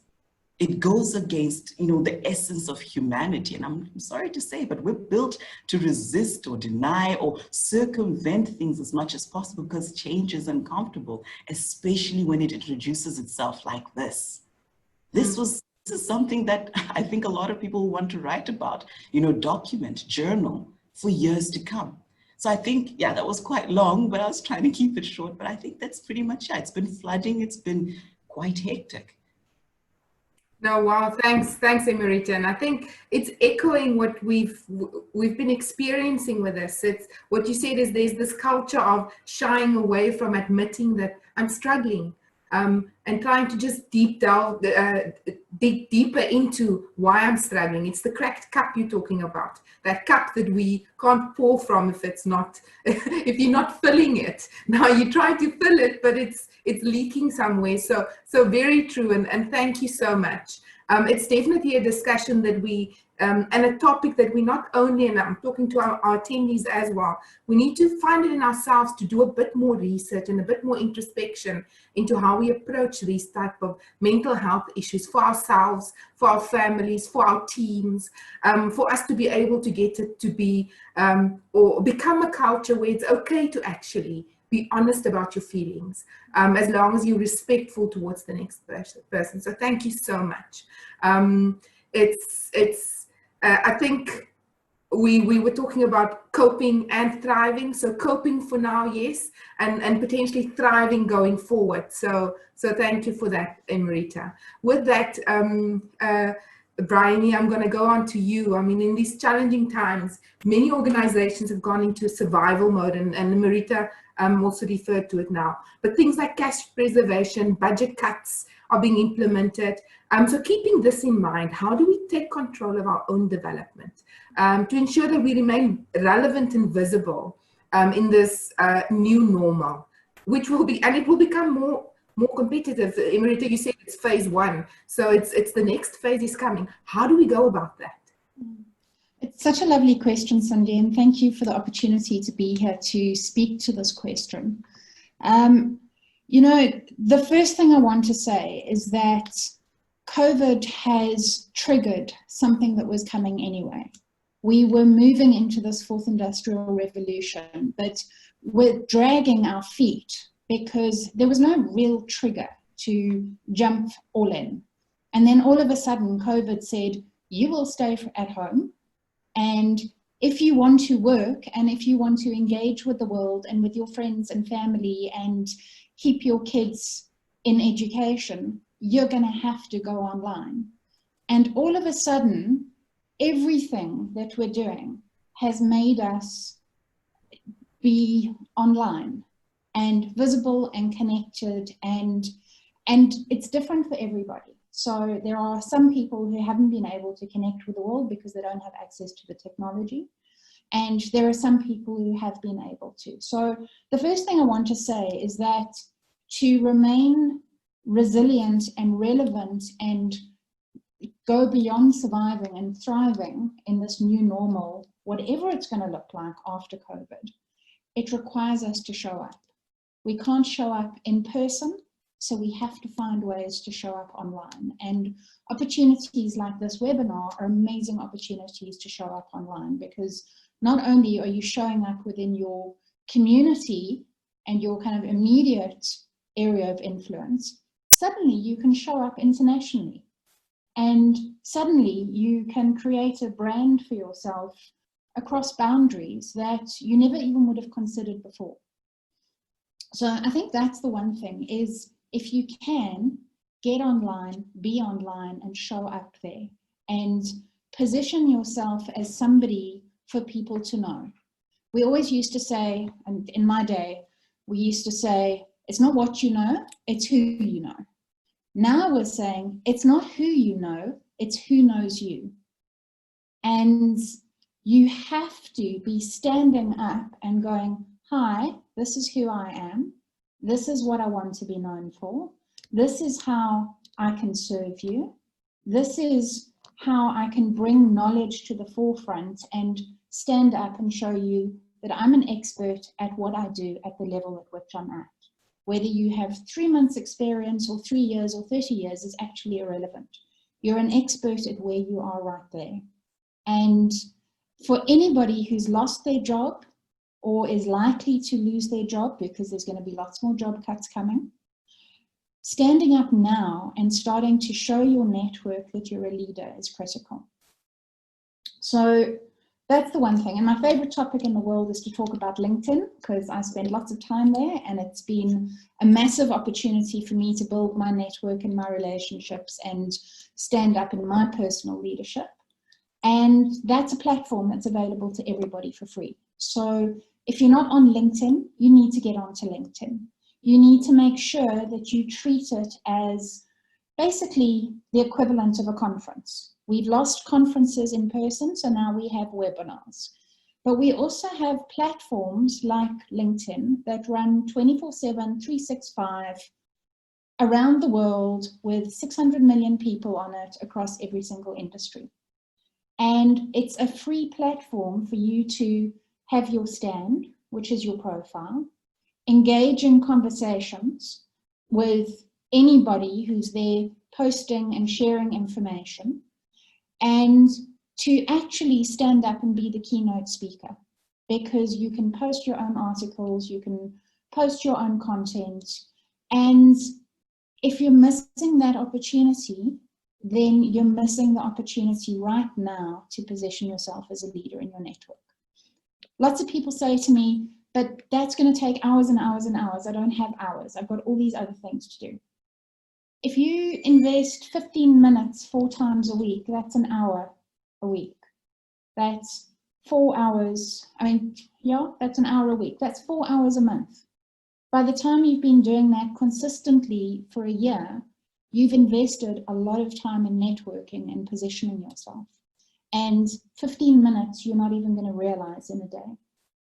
It goes against, you know, the essence of humanity. And I'm sorry to say, but we're built to resist or deny or circumvent things as much as possible because change is uncomfortable, especially when it introduces itself like this. This is something that I think a lot of people want to write about, you know, document, journal for years to come. So I think, yeah, that was quite long, but I was trying to keep it short. But I think that's pretty much it. It's been flooding. It's been quite hectic. No, wow, thanks, Emerita. And I think it's echoing what we've been experiencing with this. It's what you said is there's this culture of shying away from admitting that I'm struggling. And trying to just dig deeper into why I'm struggling. It's the cracked cup you're talking about, that cup that we can't pour from if it's not, if you're not filling it. Now you try to fill it, but it's leaking somewhere. So very true, and thank you so much. It's definitely a discussion that we, and a topic that we not only, and I'm talking to our attendees as well, we need to find it in ourselves to do a bit more research and a bit more introspection into how we approach these type of mental health issues for ourselves, for our families, for our teams, for us to be able to get it to be, or become a culture where it's okay to actually be honest about your feelings, as long as you're respectful towards the next person. So thank you so much. I think we were talking about coping and thriving. So coping for now, yes, and potentially thriving going forward. So thank you for that, Emerita. With that, Bryony, I'm going to go on to you. I mean, in these challenging times, many organizations have gone into survival mode, and Emerita also referred to it now. But things like cash preservation, budget cuts are being implemented. So keeping this in mind, how do we take control of our own development to ensure that we remain relevant and visible in this new normal, which will be, and it will become more competitive. Emerita, you said it's phase one, so it's the next phase is coming. How do we go about that? It's such a lovely question, Sandy, and thank you for the opportunity to be here to speak to this question. You know, the first thing I want to say is that COVID has triggered something that was coming anyway. We were moving into this fourth industrial revolution, but we're dragging our feet because there was no real trigger to jump all in. And then all of a sudden, COVID said, you will stay at home. And if you want to work and if you want to engage with the world and with your friends and family and keep your kids in education, you're going to have to go online. And all of a sudden, everything that we're doing has made us be online and visible and connected, and it's different for everybody. So there are some people who haven't been able to connect with the world because they don't have access to the technology. And there are some people who have been able to. So the first thing I want to say is that to remain resilient and relevant and go beyond surviving and thriving in this new normal, whatever it's going to look like after COVID, it requires us to show up. We can't show up in person, so we have to find ways to show up online. And opportunities like this webinar are amazing opportunities to show up online, because not only are you showing up within your community and your kind of immediate area of influence, suddenly you can show up internationally. And suddenly you can create a brand for yourself across boundaries that you never even would have considered before. So I think that's the one thing, is if you can, get online, be online, and show up there, and position yourself as somebody for people to know. We always used to say, and in my day, we used to say, it's not what you know, it's who you know. Now we're saying, it's not who you know, it's who knows you. And you have to be standing up and going, hi, this is who I am. This is what I want to be known for. This is how I can serve you. This is how I can bring knowledge to the forefront and stand up and show you that I'm an expert at what I do at the level at which I'm at. Whether you have 3 months experience or 3 years or 30 years is actually irrelevant. You're an expert at where you are right there. And for anybody who's lost their job or is likely to lose their job, because there's going to be lots more job cuts coming, standing up now and starting to show your network that you're a leader is critical. So that's the one thing. And my favorite topic in the world is to talk about LinkedIn, because I spend lots of time there, and it's been a massive opportunity for me to build my network and my relationships and stand up in my personal leadership. And that's a platform that's available to everybody for free. So if you're not on LinkedIn, you need to get onto LinkedIn. You need to make sure that you treat it as basically the equivalent of a conference. We've lost conferences in person, so now we have webinars. But we also have platforms like LinkedIn that run 24/7, 365 around the world with 600 million people on it across every single industry. And it's a free platform for you to have your stand, which is your profile, engage in conversations with anybody who's there posting and sharing information, and to actually stand up and be the keynote speaker, because you can post your own articles, you can post your own content, and if you're missing that opportunity, then you're missing the opportunity right now to position yourself as a leader in your network. Lots of people say to me, but that's going to take hours and hours and hours. I don't have hours. I've got all these other things to do. If you invest 15 minutes 4 times a week, that's an hour a week. That's 4 hours. I mean, yeah, that's an hour a week. That's 4 hours a month. By the time you've been doing that consistently for a year, you've invested a lot of time in networking and positioning yourself. And 15 minutes, you're not even going to realize in a day.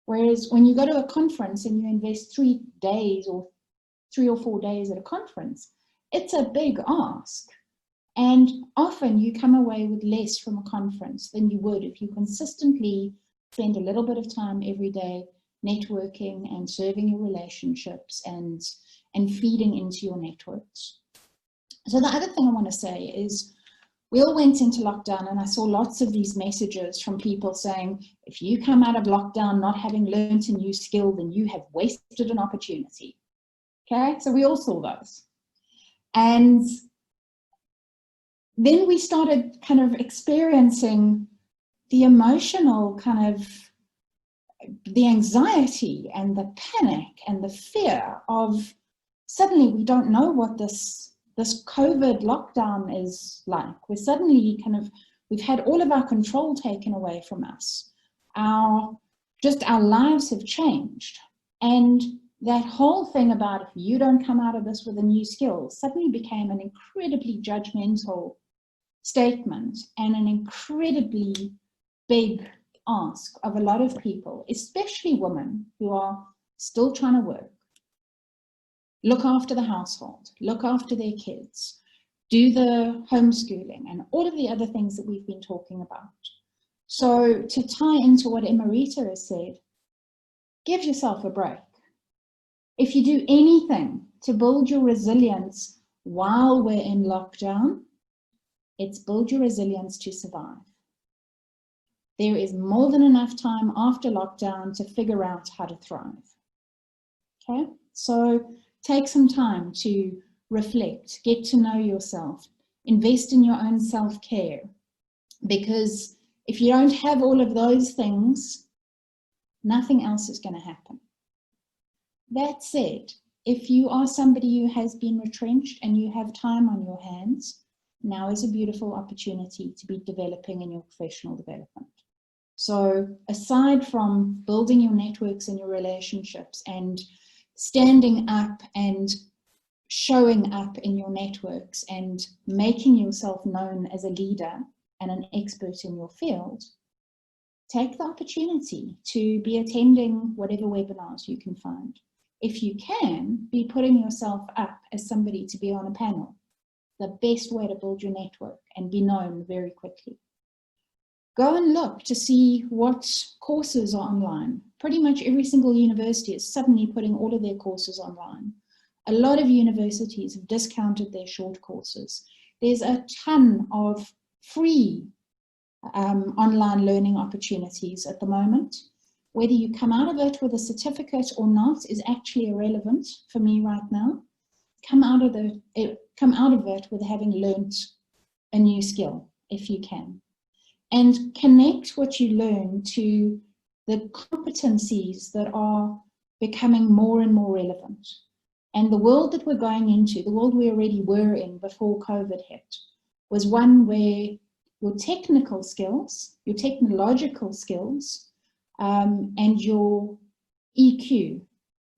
Whereas when you go to a conference and you invest 3 days or 3 or 4 days at a conference, it's a big ask. And often you come away with less from a conference than you would if you consistently spend a little bit of time every day networking and serving your relationships and feeding into your networks. So the other thing I want to say is, we all went into lockdown, and I saw lots of these messages from people saying, if you come out of lockdown not having learned a new skill, then you have wasted an opportunity. Okay, so we all saw those. And then we started kind of experiencing the emotional kind of, the anxiety and the panic and the fear of suddenly we don't know what this COVID lockdown is like. We're suddenly we've had all of our control taken away from us. Our lives have changed. And that whole thing about if you don't come out of this with a new skill suddenly became an incredibly judgmental statement and an incredibly big ask of a lot of people, especially women who are still trying to work, look after the household, look after their kids, do the homeschooling, and all of the other things that we've been talking about. So to tie into what Emerita has said, give yourself a break. If you do anything to build your resilience while we're in lockdown, it's build your resilience to survive. There is more than enough time after lockdown to figure out how to thrive. Okay, so take some time to reflect, get to know yourself, invest in your own self-care, because if you don't have all of those things, nothing else is going to happen. That said, if you are somebody who has been retrenched and you have time on your hands, now is a beautiful opportunity to be developing in your professional development. So aside from building your networks and your relationships and standing up and showing up in your networks and making yourself known as a leader and an expert in your field, take the opportunity to be attending whatever webinars you can find. If you can, be putting yourself up as somebody to be on a panel. The best way to build your network and be known very quickly. Go and look to see what courses are online. Pretty much every single university is suddenly putting all of their courses online. A lot of universities have discounted their short courses. There's a ton of free online learning opportunities at the moment. Whether you come out of it with a certificate or not is actually irrelevant for me right now. Come out of it with having learnt a new skill, if you can. And connect what you learn to the competencies that are becoming more and more relevant. And the world that we're going into, the world we already were in before COVID hit, was one where your technical skills, your technological skills, and your EQ,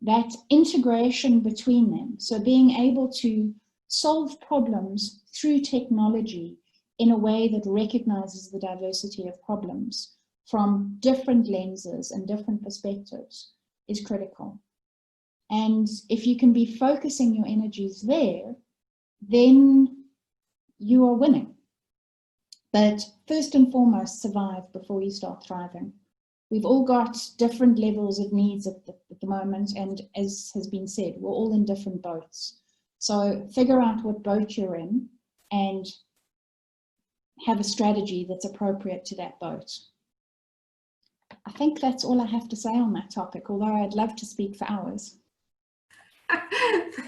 that integration between them, so being able to solve problems through technology in a way that recognizes the diversity of problems from different lenses and different perspectives is critical. And if you can be focusing your energies there, then you are winning. But first and foremost, survive before you start thriving. We've all got different levels of needs at the moment, and as has been said, we're all in different boats. So figure out what boat you're in and have a strategy that's appropriate to that boat. I think that's all I have to say on that topic, although I'd love to speak for hours.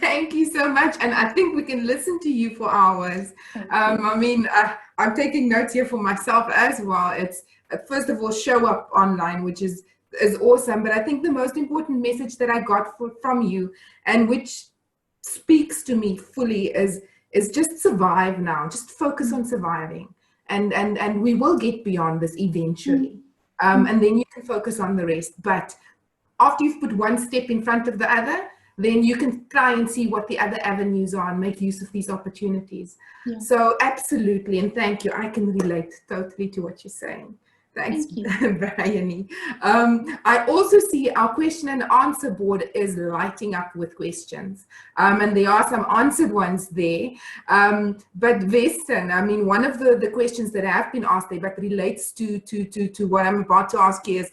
Thank you so much. And I think we can listen to you for hours. I mean, I'm taking notes here for myself as well. It's first of all, show up online, which is awesome. But I think the most important message that I got from you, and which speaks to me fully, is just survive now. Just focus on surviving. And we will get beyond this eventually. And then you can focus on the rest. But after you've put one step in front of the other, then you can try and see what the other avenues are and make use of these opportunities. Yeah. So absolutely, and thank you. I can relate totally to what you're saying. Thanks, Bryony. I also see our question and answer board is lighting up with questions. And there are some answered ones there. But Weston, I mean, one of the questions that have been asked there, but relates to what I'm about to ask you is,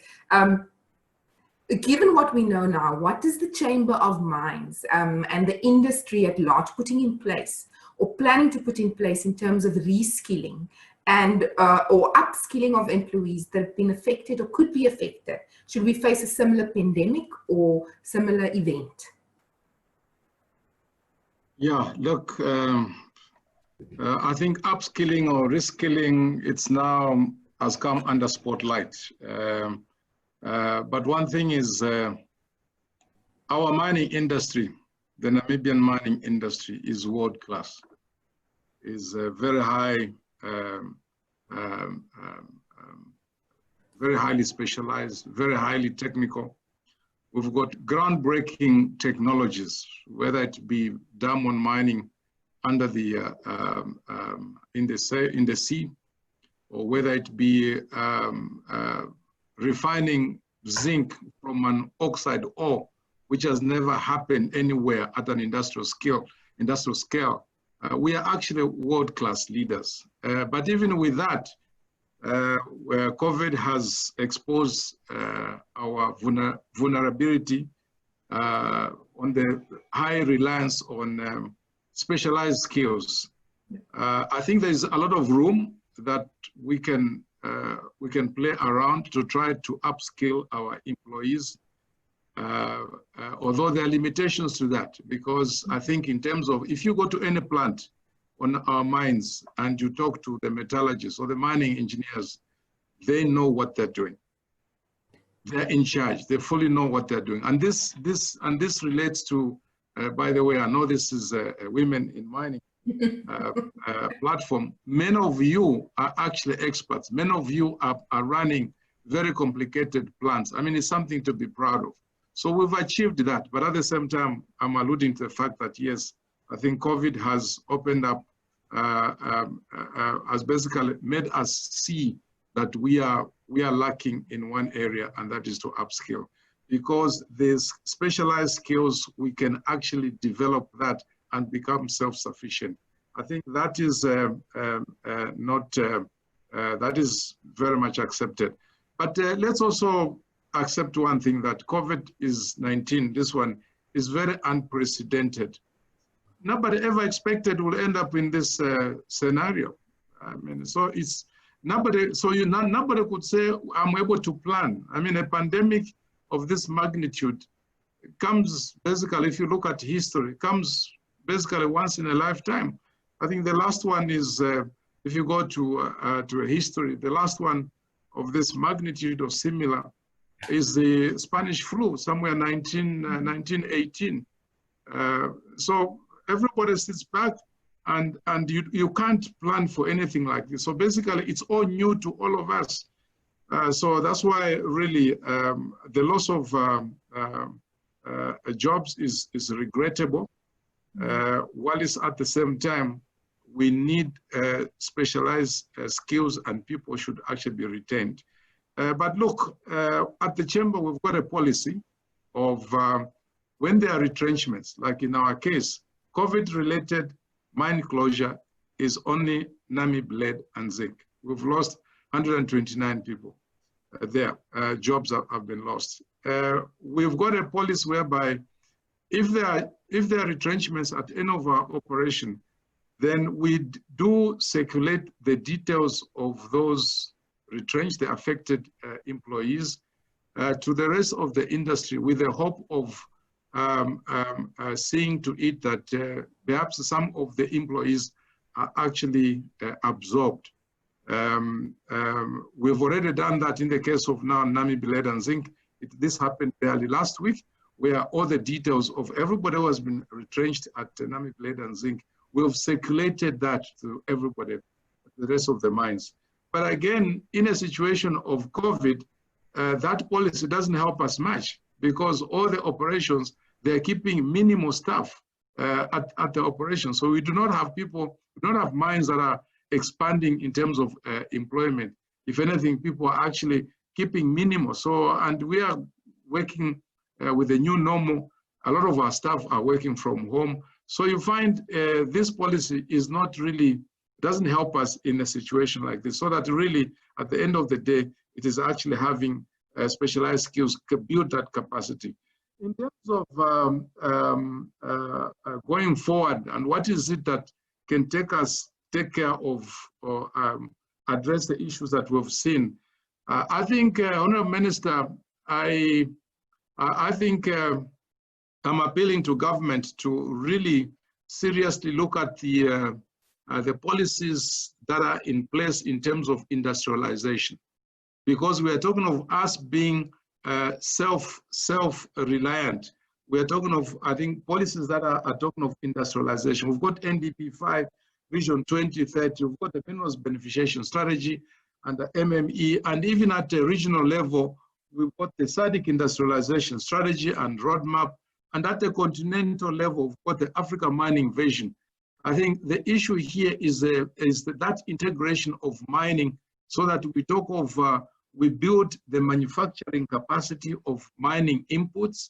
given what we know now, what is the Chamber of Mines and the industry at large putting in place or planning to put in place in terms of reskilling and or upskilling of employees that have been affected or could be affected? Should we face a similar pandemic or similar event? Yeah, look, I think upskilling or reskilling, it's now has come under spotlight. But one thing is our mining industry, the Namibian mining industry, is world class, is very high, very highly specialized, very highly technical. We've got groundbreaking technologies, whether it be diamond mining under the in the sea, or whether it be refining zinc from an oxide ore, which has never happened anywhere at an industrial scale. we are actually world-class leaders. But even with that, where COVID has exposed our vulnerability on the high reliance on specialized skills. I think there's a lot of room that we can play around to try to upskill our employees, although there are limitations to that, because I think in terms of, if you go to any plant on our mines and you talk to the metallurgists or the mining engineers, they know what they're doing. They're in charge. They fully know what they're doing. And this relates to, by the way, I know this is a Women in Mining platform. Many of you are actually experts. Many of you are running very complicated plants. I mean, it's something to be proud of. So we've achieved that. But at the same time, I'm alluding to the fact that, yes, I think COVID has opened up, has basically made us see that we are lacking in one area, and that is to upskill. Because there's specialized skills, we can actually develop that and become self-sufficient. I think that is that is very much accepted. But let's also accept one thing, that COVID-19, this one, is very unprecedented. Nobody ever expected we'll end up in this scenario. I mean, so it's nobody. So nobody could say I'm able to plan. I mean, a pandemic of this magnitude comes basically, if you look at history, comes basically once in a lifetime. I think the last one is, if you go to a history, the last one of this magnitude or similar is the Spanish flu, somewhere 1918. So everybody sits back, and you can't plan for anything like this. So basically, it's all new to all of us. So that's why really the loss of jobs is regrettable, while it's at the same time, we need specialized skills, and people should actually be retained. But look, at the chamber, we've got a policy of when there are retrenchments, like in our case, COVID-related mine closure is only Namib, lead, and zinc. We've lost 129 people there. Jobs have been lost. We've got a policy whereby if there are retrenchments at any of our operation, then we do circulate the details of those retrenched, the affected employees, to the rest of the industry, with the hope of seeing to it that perhaps some of the employees are actually absorbed. We've already done that in the case of now Namib, lead, and zinc. This happened barely last week, where all the details of everybody who has been retrenched at Namib, lead, and zinc, we've circulated that to everybody, the rest of the mines. But again, in a situation of COVID, that policy doesn't help us much, because all the operations, they're keeping minimal staff at the operation. So we do not have people, we don't have mines that are expanding in terms of employment. If anything, people are actually keeping minimal. So, and we are working with the new normal. A lot of our staff are working from home. So you find this policy is not really, doesn't help us in a situation like this. So that really, at the end of the day, it is actually having specialized skills to build that capacity. In terms of going forward, and what is it that can take care of or address the issues that we've seen? I think, Honorable Minister, I think I'm appealing to government to really seriously look at the policies that are in place in terms of industrialization, because we are talking of us being self-reliant. We are talking of, I think, policies that are talking of industrialization. We've got NDP 5, Vision 2030, we've got the Minerals Beneficiation Strategy and the MME, and even at the regional level, we've got the SADC Industrialization Strategy and Roadmap, and at the continental level, we've got the Africa Mining Vision. I think the issue here is that integration of mining, so that we talk of, we build the manufacturing capacity of mining inputs,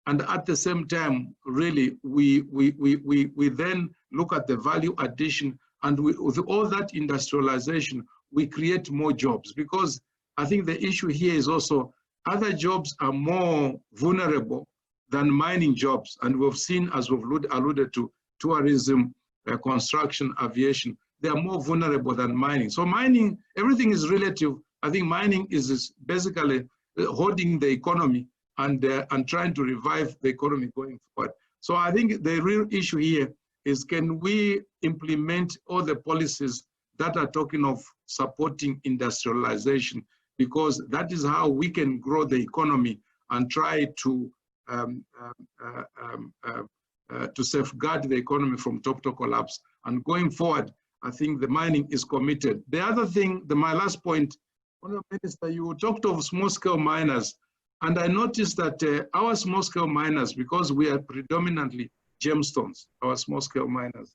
And at the same time, really, we then look at the value addition, and with all that industrialization, we create more jobs. Because I think the issue here is also other jobs are more vulnerable than mining jobs. And we've seen, as we've alluded to, tourism, construction, aviation, they are more vulnerable than mining. So mining, everything is relative. I think mining is basically holding the economy and trying to revive the economy going forward. So I think the real issue here is, can we implement all the policies that are talking of supporting industrialization? Because that is how we can grow the economy and try to safeguard the economy from total collapse. And going forward, I think the mining is committed. The other thing, my last point, Honourable Minister, you talked of small-scale miners, and I noticed that our small-scale miners, because we are predominantly gemstones, our small-scale miners,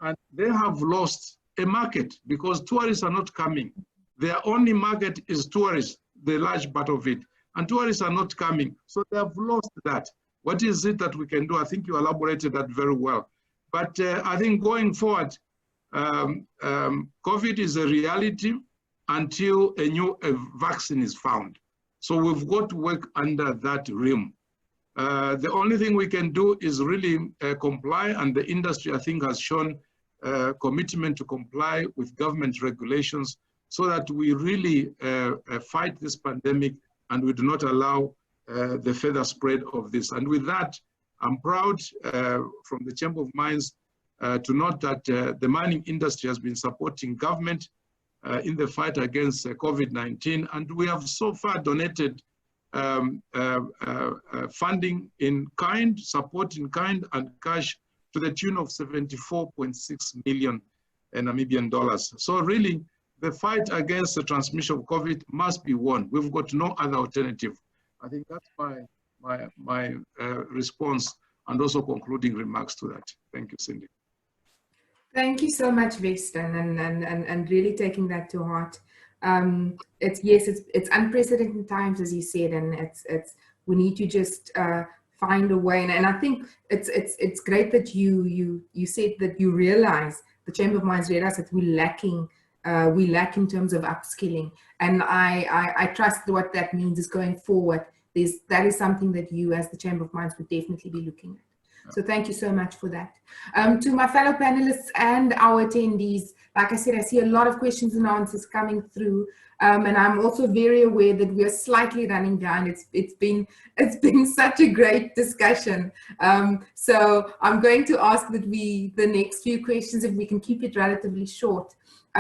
and they have lost a market because tourists are not coming. Their only market is tourists, the large part of it, and tourists are not coming, so they have lost that. What is it that we can do? I think you elaborated that very well. But I think going forward, COVID is a reality until a new vaccine is found. So we've got to work under that realm. The only thing we can do is really comply, and the industry, I think, has shown commitment to comply with government regulations so that we really fight this pandemic and we do not allow the further spread of this. And with that, I'm proud from the Chamber of Mines to note that the mining industry has been supporting government in the fight against COVID-19, and we have so far donated funding in kind, support in kind and cash to the tune of 74.6 million Namibian dollars. So really, the fight against the transmission of COVID must be won. We've got no other alternative. I think that's my response and also concluding remarks to that. Thank you, Cindy. Thank you so much, Weston, and really taking that to heart. It's unprecedented times, as you said, and we need to just find a way. And I think it's great that you said that you realize, the Chamber of Mines realize that we lack in terms of upskilling. And I trust what that means is going forward. That is something that you, as the Chamber of Mines, would definitely be looking at. So thank you so much for that. To my fellow panelists and our attendees, like I said, I see a lot of questions and answers coming through, and I'm also very aware that we are slightly running down. It's been such a great discussion. So I'm going to ask that the next few questions, if we can keep it relatively short,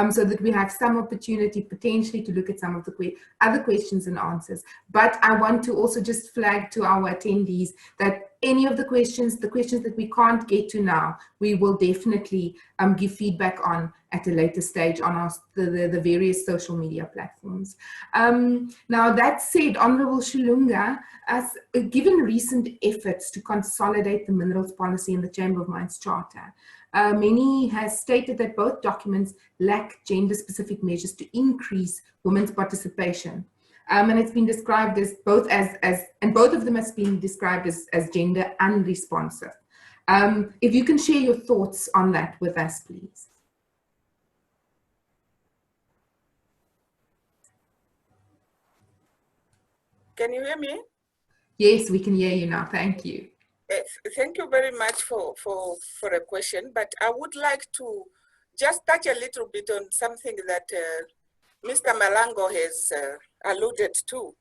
so that we have some opportunity potentially to look at some of the other questions and answers. But I want to also just flag to our attendees that any of the questions that we can't get to now, we will definitely give feedback on at a later stage on the various social media platforms. Now that said, Honourable Shilunga, given recent efforts to consolidate the minerals policy in the Chamber of Mines Charter, many has stated that both documents lack gender-specific measures to increase women's participation. And it's been described as both and both of them has been described as gender unresponsive. If you can share your thoughts on that with us, please. Can you hear me? Yes, we can hear you now. Thank you. Thank you very much for a question, but I would like to just touch a little bit on something that Mr. Malango has alluded to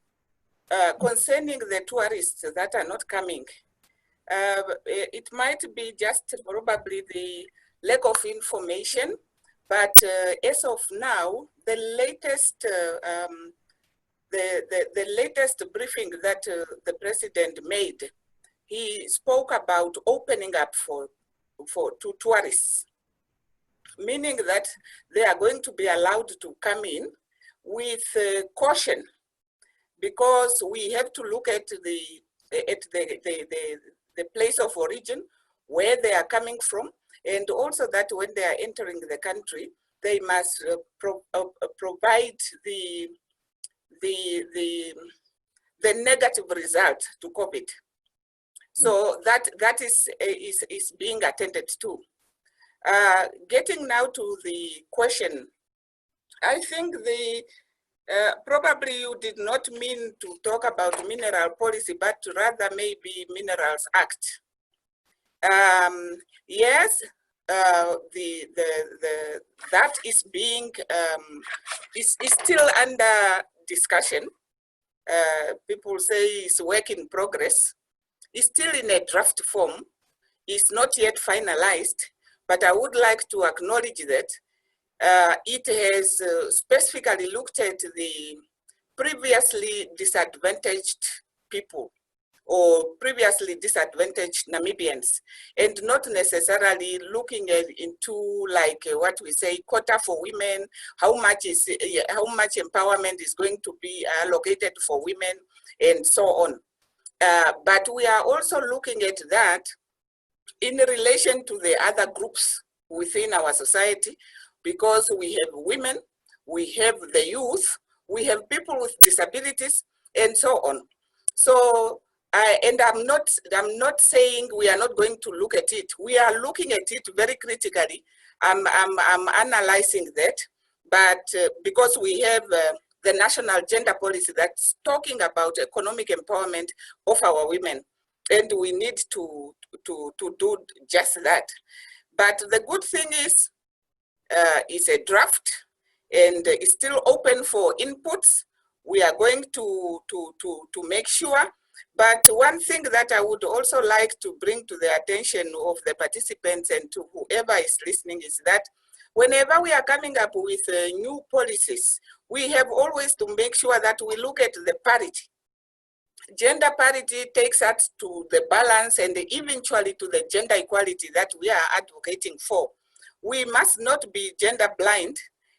concerning the tourists that are not coming. It might be just probably the lack of information, but as of now, the latest briefing that the president made, he spoke about opening up to tourists, meaning that they are going to be allowed to come in with caution, because we have to look at the place of origin, where they are coming from, and also that when they are entering the country, they must provide the negative result to COVID. So that is being attended to. Getting now to the question, I think probably you did not mean to talk about mineral policy, but rather maybe Minerals Act. Yes, that is being is still under discussion. People say it's work in progress. It's still in a draft form. It's not yet finalized, but I would like to acknowledge that it has specifically looked at the previously disadvantaged people or previously disadvantaged Namibians, and not necessarily looking into like what we say quota for women, how much empowerment is going to be allocated for women, and so on. But we are also looking at that in relation to the other groups within our society, because we have women, we have the youth, we have people with disabilities, and so on. So, and I'm not saying we are not going to look at it. We are looking at it very critically. I'm analyzing that, but because we have the national gender policy that's talking about economic empowerment of our women, and we need to do just that. But the good thing is, it's a draft, and it's still open for inputs. We are going to make sure. But one thing that I would also like to bring to the attention of the participants and to whoever is listening is that whenever we are coming up with new policies, we have always to make sure that we look at the parity. Gender parity takes us to the balance and eventually to the gender equality that we are advocating for. We must not be gender blind,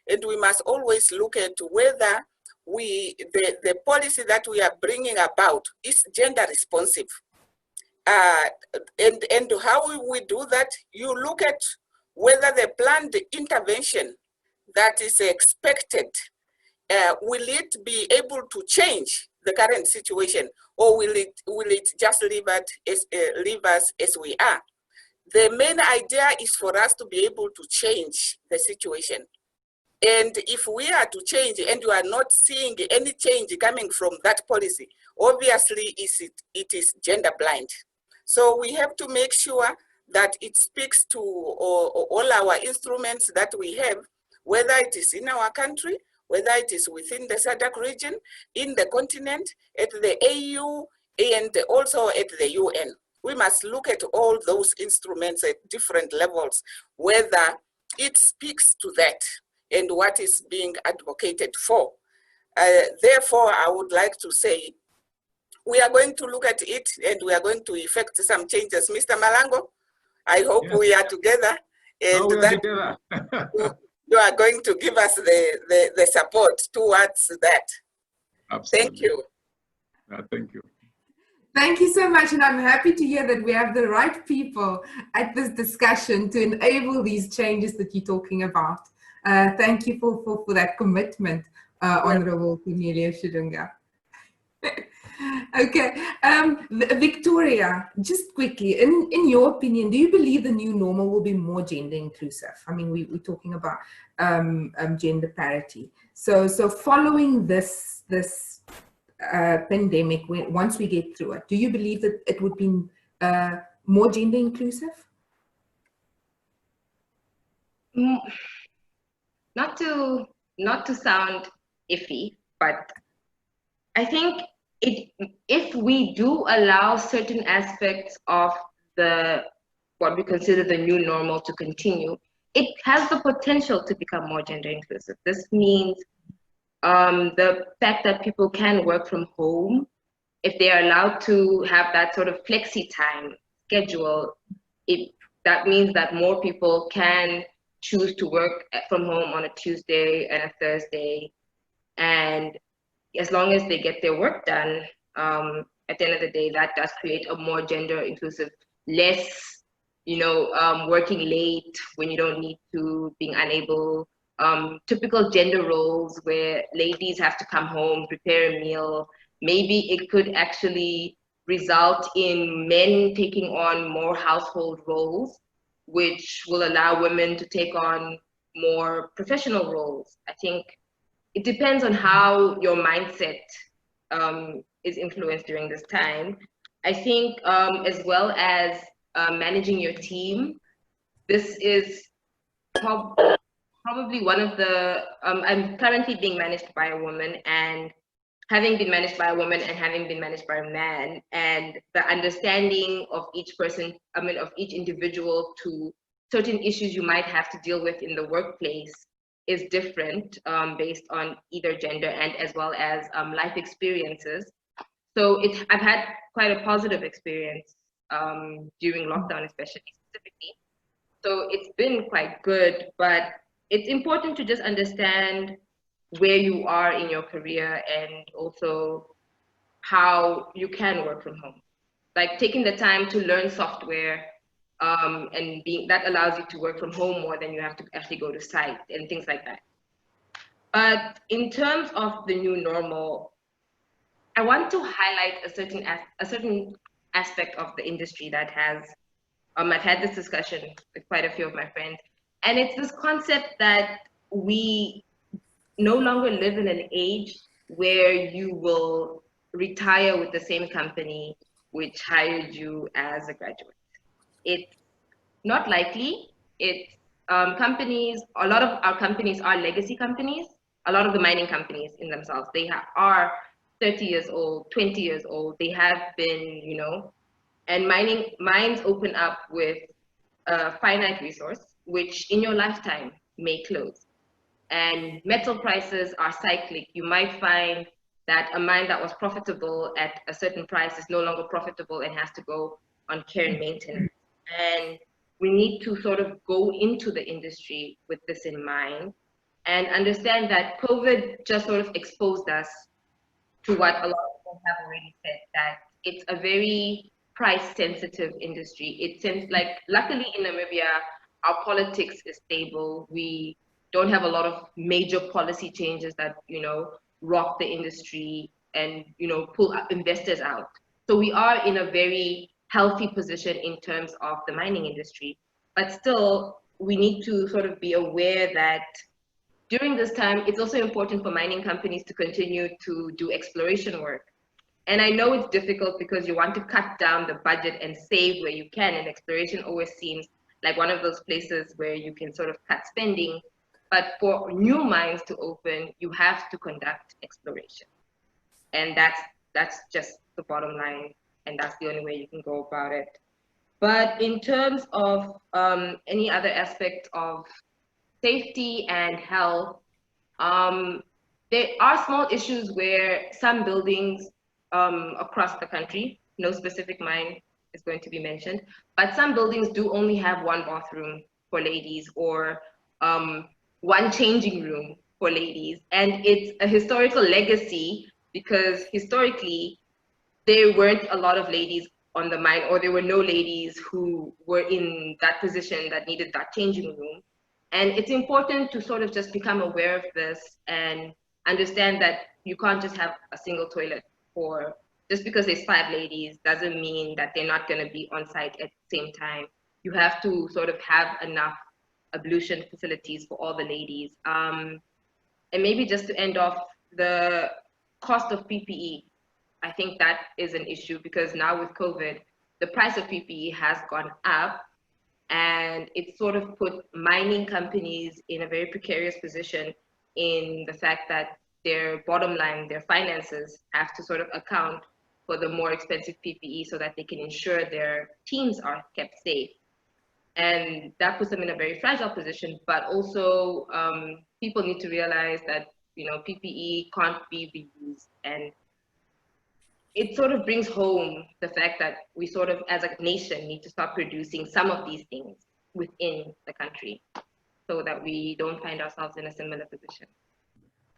and we must always look at whether the policy that we are bringing about is gender responsive. And how we do that, you look at whether the planned intervention that is expected, will it be able to change the current situation, or will it just leave us as we are? The main idea is for us to be able to change the situation. And if we are to change and you are not seeing any change coming from that policy, obviously it is gender blind. So we have to make sure that it speaks to all our instruments that we have, whether it is in our country, whether it is within the SADC region, in the continent, at the AU, and also at the UN. We must look at all those instruments at different levels, whether it speaks to that and what is being advocated for. Therefore, I would like to say, we are going to look at it and we are going to effect some changes. Mr. Malango, I hope yes. We are together, and we are that together. you are going to give us the support towards that. Absolutely. Thank you. Thank you. Thank you so much, and I'm happy to hear that we have the right people at this discussion to enable these changes that you're talking about. Thank you for that commitment, Honorable Cornelia Shidunga. Okay, Victoria, just quickly, in your opinion, do you believe the new normal will be more gender inclusive? I mean, we're talking about gender parity. So following this pandemic, once we get through it, do you believe that it would be more gender inclusive? Not to sound iffy, but I think if we do allow certain aspects of what we consider the new normal to continue, it has the potential to become more gender inclusive. This means the fact that people can work from home, if they are allowed to have that sort of flexi time schedule, that means that more people can choose to work from home on a Tuesday and a Thursday, and as long as they get their work done, at the end of the day, that does create a more gender inclusive, less, working late when you don't need to, being unable, typical gender roles where ladies have to come home, prepare a meal. Maybe it could actually result in men taking on more household roles, which will allow women to take on more professional roles. I think it depends on how your mindset is influenced during this time. I think as well as managing your team, this is probably one of the, I'm currently being managed by a woman, and having been managed by a woman and having been managed by a man, and the understanding of each person, I mean, of each individual to certain issues you might have to deal with in the workplace is different based on either gender and as well as life experiences. So I've had quite a positive experience during lockdown, especially specifically. So it's been quite good, but it's important to just understand where you are in your career and also how you can work from home. Like taking the time to learn software and that allows you to work from home more than you have to actually go to site and things like that. But in terms of the new normal, I want to highlight a certain aspect of the industry that has, I've had this discussion with quite a few of my friends, and it's this concept that we no longer live in an age where you will retire with the same company which hired you as a graduate. It's not likely. It's companies, a lot of our companies are legacy companies. A lot of the mining companies in themselves, they are 30 years old, 20 years old. They have been, you know, and mines open up with a finite resource, which in your lifetime may close. And metal prices are cyclic. You might find that a mine that was profitable at a certain price is no longer profitable and has to go on care and maintenance. And we need to sort of go into the industry with this in mind and understand that COVID just sort of exposed us to what a lot of people have already said, that it's a very price sensitive industry. It seems like, luckily in Namibia, our politics is stable. We don't have a lot of major policy changes that, you know, rock the industry and, you know, pull investors out. So we are in a very healthy position in terms of the mining industry. But still, we need to sort of be aware that during this time, it's also important for mining companies to continue to do exploration work. And I know it's difficult because you want to cut down the budget and save where you can, and exploration always seems like one of those places where you can sort of cut spending. But for new mines to open, you have to conduct exploration. And that's just the bottom line, and that's the only way you can go about it. But in terms of any other aspect of safety and health, there are small issues where some buildings across the country, no specific mine is going to be mentioned, but some buildings do only have one bathroom for ladies or one changing room for ladies. And it's a historical legacy because historically, there weren't a lot of ladies on the mine, or there were no ladies who were in that position that needed that changing room. And it's important to sort of just become aware of this and understand that you can't just have a single toilet for, just because there's 5 ladies doesn't mean that they're not going to be on site at the same time. You have to sort of have enough ablution facilities for all the ladies. And maybe just to end off, the cost of PPE, I think that is an issue because now with COVID, the price of PPE has gone up, and it sort of put mining companies in a very precarious position in the fact that their bottom line, their finances, have to sort of account for the more expensive PPE so that they can ensure their teams are kept safe. And that puts them in a very fragile position, but also people need to realize that, you know, PPE can't be reused. And it sort of brings home the fact that we sort of, as a nation, need to start producing some of these things within the country so that we don't find ourselves in a similar position.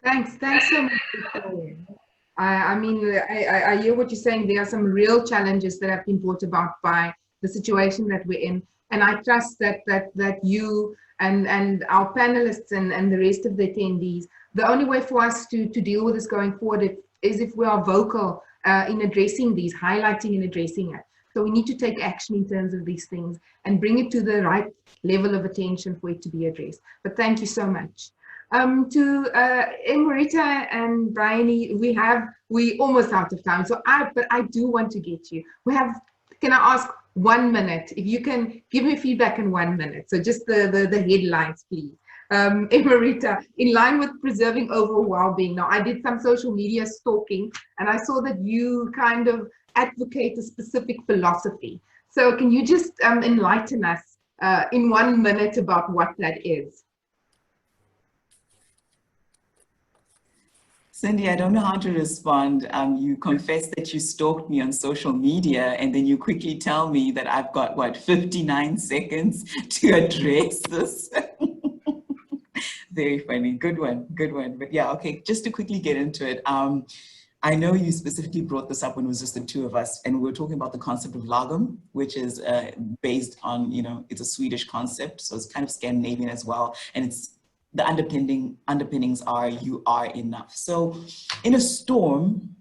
Thanks so much, Victoria. I mean, I hear what you're saying. There are some real challenges that have been brought about by the situation that we're in. And I trust that you and our panelists and the rest of the attendees, the only way for us to deal with this going forward is if we are vocal in addressing these, highlighting and addressing it. So we need to take action in terms of these things and bring it to the right level of attention for it to be addressed. But thank you so much. To Emerita and Bryony, we almost out of time. So but I do want to get you. Can I ask 1 minute? If you can give me feedback in 1 minute. So just the headlines, please. Emerita, in line with preserving overall well-being. Now, I did some social media stalking, and I saw that you kind of advocate a specific philosophy. So can you just enlighten us in 1 minute about what that is? Cindy, I don't know how to respond. You confess that you stalked me on social media, and then you quickly tell me that I've got, what, 59 seconds to address this? Very funny. Good one. Good one. But yeah, okay, just to quickly get into it. I know you specifically brought this up when it was just the two of us, and we were talking about the concept of lagom, which is based on, it's a Swedish concept, so it's kind of Scandinavian as well, and it's the underpinnings are you are enough. So in a storm,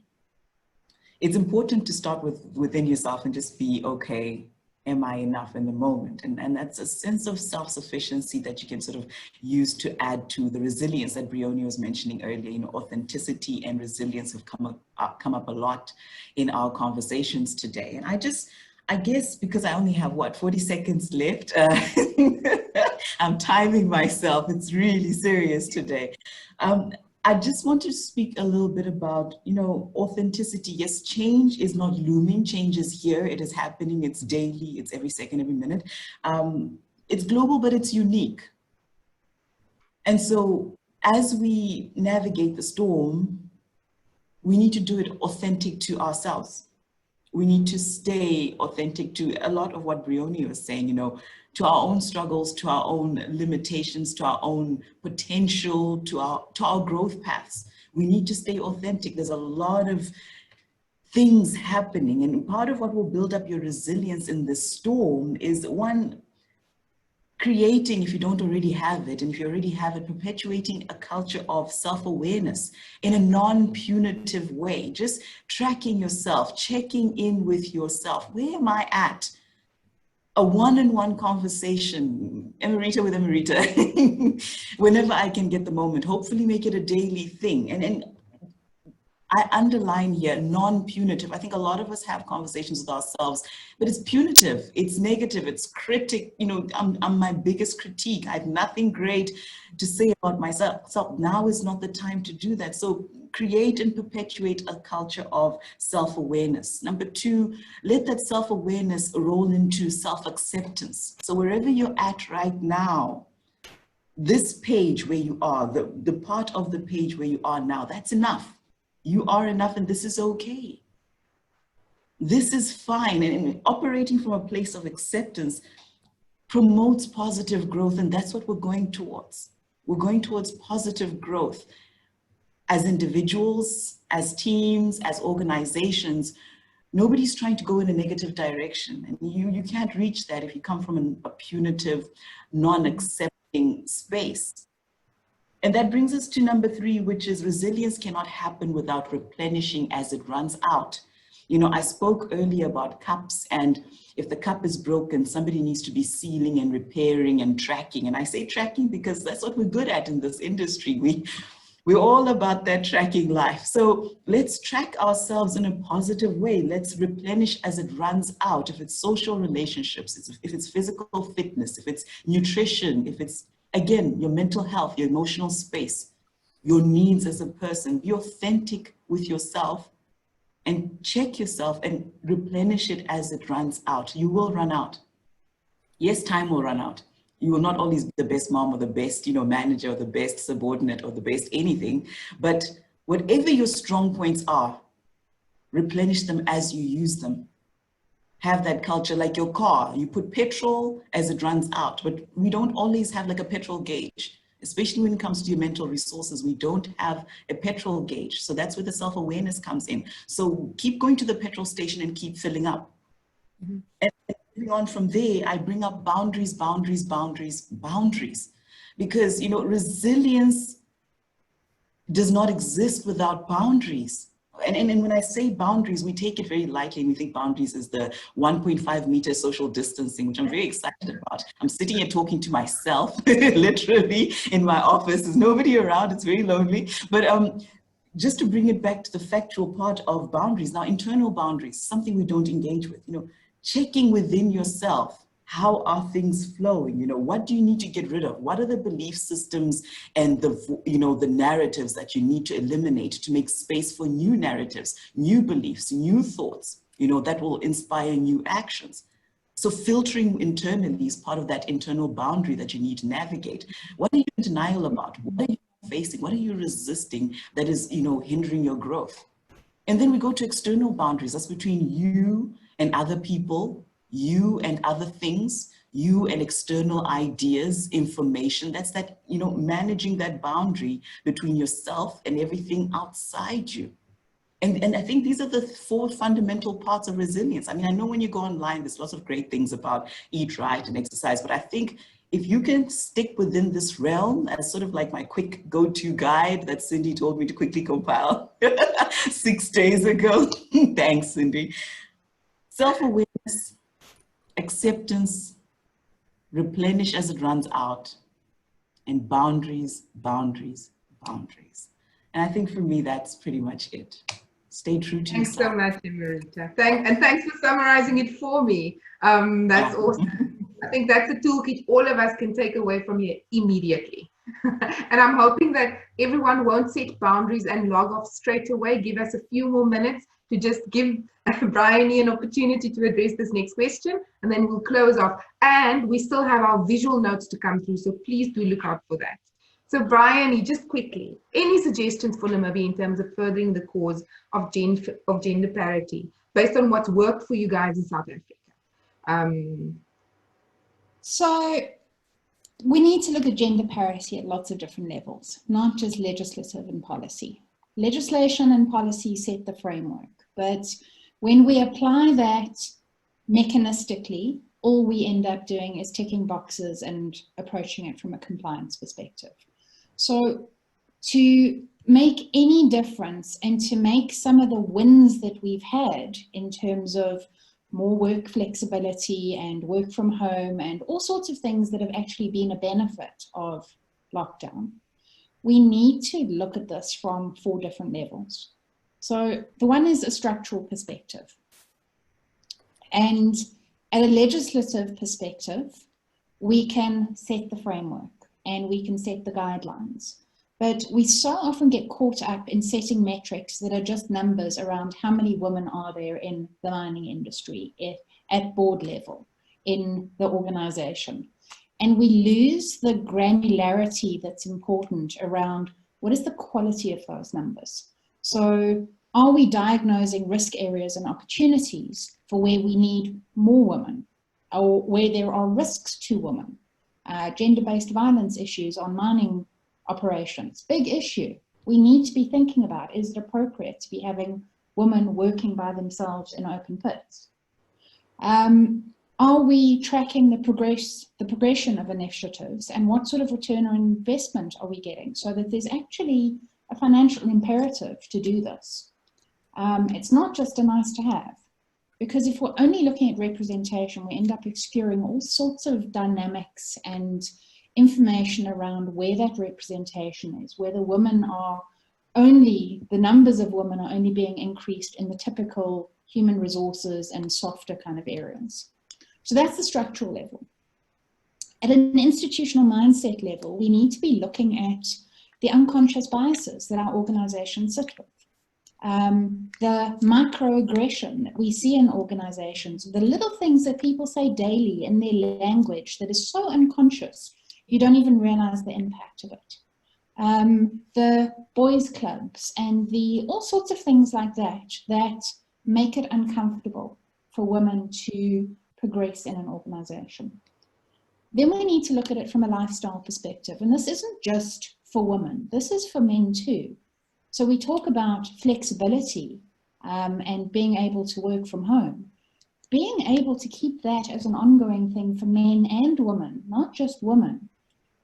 it's important to start within yourself and just be, okay, am I enough in the moment? And that's a sense of self-sufficiency that you can sort of use to add to the resilience that Bryony was mentioning earlier. Authenticity and resilience have come up a lot in our conversations today. And I guess because I only have, 40 seconds left, I'm timing myself. It's really serious today. I just want to speak a little bit about, authenticity. Yes, change is not looming. Change is here. It is happening. It's daily. It's every second, every minute. It's global, but it's unique. And so as we navigate the storm, we need to do it authentic to ourselves. We need to stay authentic to a lot of what Bryony was saying, to our own struggles, to our own limitations, to our own potential, to our growth paths. We need to stay authentic. There's a lot of things happening, and part of what will build up your resilience in this storm is, one, creating, if you don't already have it, and if you already have it, perpetuating a culture of self-awareness in a non-punitive way, just tracking yourself, checking in with yourself. Where am I at? A one-on-one conversation, Emerita with Emerita, whenever I can get the moment, hopefully make it a daily thing. And I underline here, non-punitive. I think a lot of us have conversations with ourselves, but it's punitive, it's negative, it's critic. I'm my biggest critique. I have nothing great to say about myself. So now is not the time to do that. So create and perpetuate a culture of self-awareness. Number two, let that self-awareness roll into self-acceptance. So wherever you're at right now, this page where you are, the part of the page where you are now, that's enough. You are enough, and this is okay. This is fine. And operating from a place of acceptance promotes positive growth, and that's what we're going towards. We're going towards positive growth. As individuals, as teams, as organizations, nobody's trying to go in a negative direction. And you can't reach that if you come from a punitive, non-accepting space. And that brings us to number three, which is resilience cannot happen without replenishing as it runs out. I spoke earlier about cups, and if the cup is broken, somebody needs to be sealing and repairing and tracking. And I say tracking because that's what we're good at in this industry. We're all about that tracking life. So let's track ourselves in a positive way. Let's replenish as it runs out. If it's social relationships, if it's physical fitness, if it's nutrition, if it's, again, your mental health, your emotional space, your needs as a person, be authentic with yourself and check yourself and replenish it as it runs out. You will run out. Yes, time will run out. You will not always be the best mom or the best, manager or the best subordinate or the best anything, but whatever your strong points are, replenish them as you use them. Have that culture like your car. You put petrol as it runs out, but we don't always have like a petrol gauge, especially when it comes to your mental resources. We don't have a petrol gauge. So that's where the self-awareness comes in. So keep going to the petrol station and keep filling up. Mm-hmm. And moving on from there, I bring up boundaries, boundaries, boundaries, boundaries. Because, resilience does not exist without boundaries. And when I say boundaries, we take it very lightly and we think boundaries is the 1.5 meter social distancing, which I'm very excited about. I'm sitting here talking to myself, literally in my office. There's nobody around, it's very lonely. But just to bring it back to the factual part of boundaries, now internal boundaries, something we don't engage with, checking within yourself. How are things flowing? What do you need to get rid of? What are the belief systems and the narratives that you need to eliminate to make space for new narratives, new beliefs, new thoughts, that will inspire new actions? So filtering internally is part of that internal boundary that you need to navigate. What are you in denial about? What are you facing? What are you resisting that is, hindering your growth? And then we go to external boundaries. That's between you and other people, you and other things, you and external ideas, information. That's that, managing that boundary between yourself and everything outside you. And I think these are the 4 fundamental parts of resilience. I mean, I know when you go online, there's lots of great things about eat right and exercise, but I think if you can stick within this realm as sort of like my quick go-to guide that Cindy told me to quickly compile 6 days ago. Thanks, Cindy. Self-awareness, acceptance, replenish as it runs out, and boundaries, boundaries, boundaries. And I think for me, that's pretty much it. Stay true to yourself. Thanks so much, Emerita. And thanks for summarizing it for me. That's awesome. I think that's a toolkit all of us can take away from here immediately. And I'm hoping that everyone won't set boundaries and log off straight away. Give us a few more minutes to just give Bryony an opportunity to address this next question, and then we'll close off. And we still have our visual notes to come through, so please do look out for that. So Bryony, just quickly, any suggestions for Namibia in terms of furthering the cause of gender parity based on what's worked for you guys in South Africa? So we need to look at gender parity at lots of different levels, not just legislative and policy. Legislation and policy set the framework, but when we apply that mechanistically, all we end up doing is ticking boxes and approaching it from a compliance perspective. So to make any difference and to make some of the wins that we've had in terms of more work flexibility and work from home and all sorts of things that have actually been a benefit of lockdown, we need to look at this from 4 different levels. So the one is a structural perspective. And at a legislative perspective, we can set the framework and we can set the guidelines. But we so often get caught up in setting metrics that are just numbers around how many women are there in the mining industry, at board level, in the organization. And we lose the granularity that's important around what is the quality of those numbers. So are we diagnosing risk areas and opportunities for where we need more women or where there are risks to women? Gender-based violence issues on mining operations, big issue. We need to be thinking about, is it appropriate to be having women working by themselves in open pits? Are we tracking the progression of initiatives and what sort of return on investment are we getting so that there's actually a financial imperative to do this? It's not just a nice to have, because if we're only looking at representation, we end up obscuring all sorts of dynamics and information around where that representation is, whether the numbers of women are only being increased in the typical human resources and softer kind of areas. So that's the structural level. At an institutional mindset level, we need to be looking at the unconscious biases that our organizations sit with. The microaggression that we see in organizations, the little things that people say daily in their language that is so unconscious, you don't even realize the impact of it. The boys' clubs and all sorts of things like that make it uncomfortable for women to progress in an organization. Then we need to look at it from a lifestyle perspective. And this isn't just for women, this is for men too. So we talk about flexibility and being able to work from home. Being able to keep that as an ongoing thing for men and women, not just women,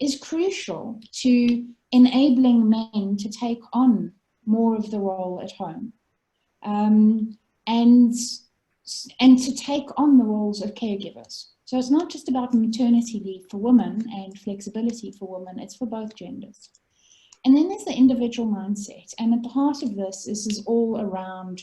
is crucial to enabling men to take on more of the role at home. and to take on the roles of caregivers. So it's not just about maternity leave for women and flexibility for women, it's for both genders. And then there's the individual mindset. And at the heart of this is all around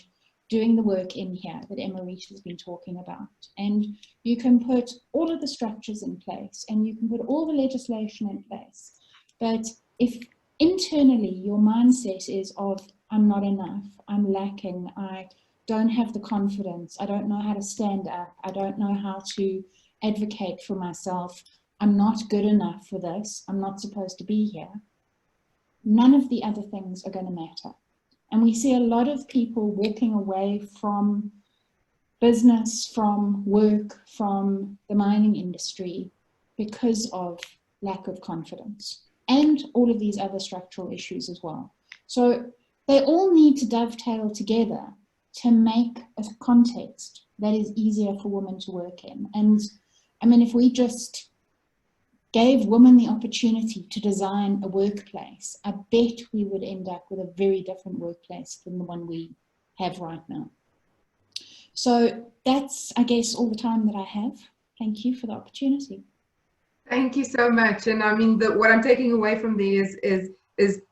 doing the work in here that Emma Reach has been talking about. And you can put all of the structures in place and you can put all the legislation in place. But if internally your mindset is of, I'm not enough, I'm lacking, I don't have the confidence, I don't know how to stand up, I don't know how to advocate for myself, I'm not good enough for this, I'm not supposed to be here, none of the other things are going to matter. And we see a lot of people walking away from business, from work, from the mining industry because of lack of confidence and all of these other structural issues as well. So they all need to dovetail together to make a context that is easier for women to work in. And I mean, if we just gave women the opportunity to design a workplace, I bet we would end up with a very different workplace than the one we have right now. So that's, I guess, all the time that I have. Thank you for the opportunity. Thank you so much. And I mean, what I'm taking away from there is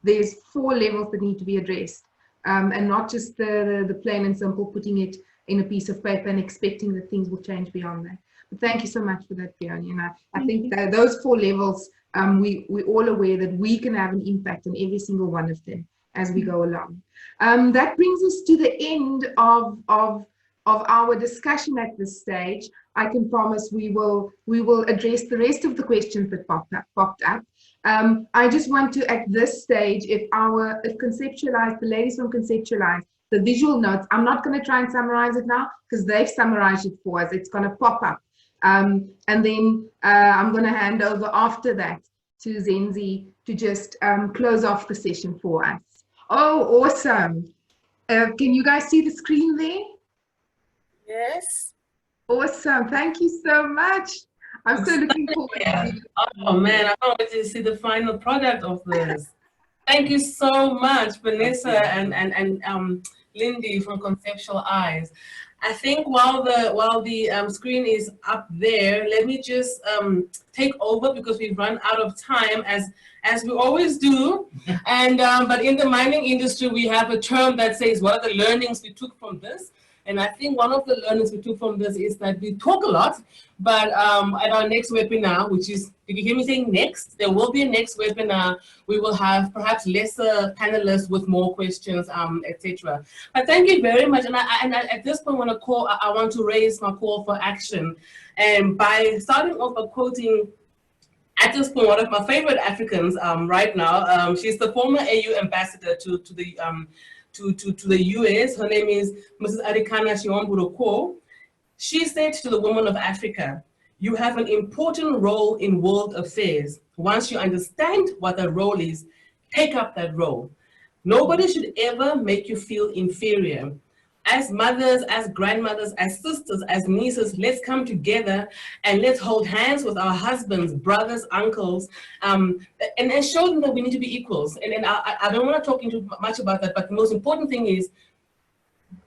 there's 4 levels that need to be addressed, and not just the plain and simple putting it in a piece of paper and expecting that things will change beyond that. But thank you so much for that, Peony. And I think that those 4 levels, we're all aware that we can have an impact on every single one of them as we go along. That brings us to the end of our discussion at this stage. I can promise we will address the rest of the questions that popped up. I just want to, at this stage, if Conceptualize, the ladies from Conceptualize, the visual notes, I'm not going to try and summarize it now because they've summarized it for us. It's going to pop up. And then I'm going to hand over after that to Zenzi to just close off the session for us. Oh, awesome. Can you guys see the screen there? Yes. Awesome. Thank you so much. I'm so looking forward to it. Oh man, I can't wait to see the final product of this. Thank you so much, Vanessa and Lindy from Conceptual Eyes. I think while the screen is up there, let me just take over because we've run out of time as we always do. And but in the mining industry, we have a term that says, what are the learnings we took from this? And I think one of the learnings we took from this is that we talk a lot, but at our next webinar, which is, did you hear me saying next? There will be a next webinar. We will have perhaps lesser panelists with more questions, etc. But thank you very much. And I at this point, I want to raise my call for action. And by starting off by quoting, at this point, one of my favorite Africans right now, she's the former AU ambassador to the US. Her name is Mrs. Arikana Shiwamburu. She said to the women of Africa, you have an important role in world affairs. Once you understand what that role is, take up that role. Nobody should ever make you feel inferior. As mothers, as grandmothers, as sisters, as nieces, let's come together and let's hold hands with our husbands, brothers, uncles, and show them that we need to be equals. And I don't want to talk too much about that, but the most important thing is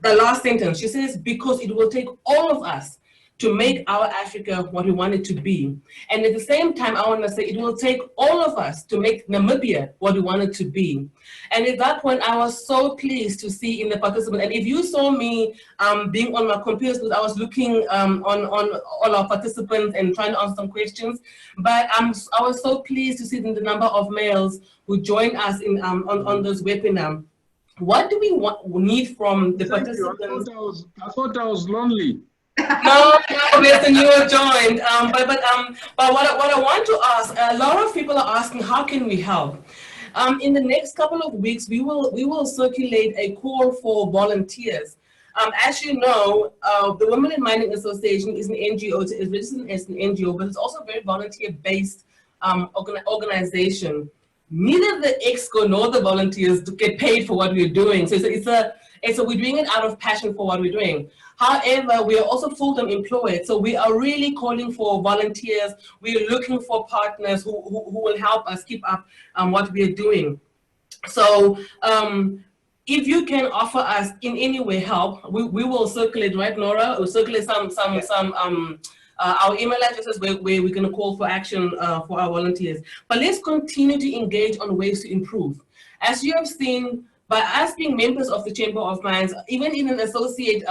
the last sentence. She says, because it will take all of us to make our Africa what we want it to be. And at the same time, I want to say it will take all of us to make Namibia what we want it to be. And at that point, I was so pleased to see in the participants. And if you saw me being on my computer, I was looking on all our participants and trying to answer some questions. But I was so pleased to see the number of males who joined us in on this webinar. What do we need from the participants? I thought I was lonely. No, Mr. You have joined. But what I want to ask, a lot of people are asking, how can we help? In the next couple of weeks, we will circulate a call for volunteers. As you know, the Women in Mining Association is an NGO. It's registered as an NGO, but it's also a very volunteer-based organization. Neither the EXCO nor the volunteers get paid for what we're doing. So we're doing it out of passion for what we're doing. However, we are also full-time employed, so we are really calling for volunteers. We are looking for partners who will help us keep up what we are doing. So if you can offer us in any way help, we will circulate, right, Nora? We'll circulate our email addresses where we're going to call for action for our volunteers. But let's continue to engage on ways to improve. As you have seen, by us being members of the Chamber of Mines, even in an associate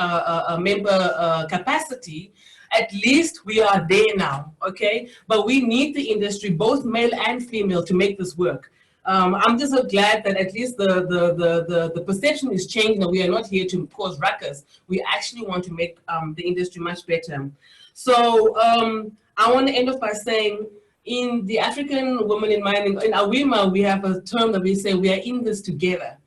member capacity, at least we are there now, okay? But we need the industry, both male and female, to make this work. I'm just so glad that at least the perception is changing, that we are not here to cause ruckus. We actually want to make the industry much better. So I want to end off by saying, in the African Women in Mining, in our WiMAN, we have a term that we say, we are in this together.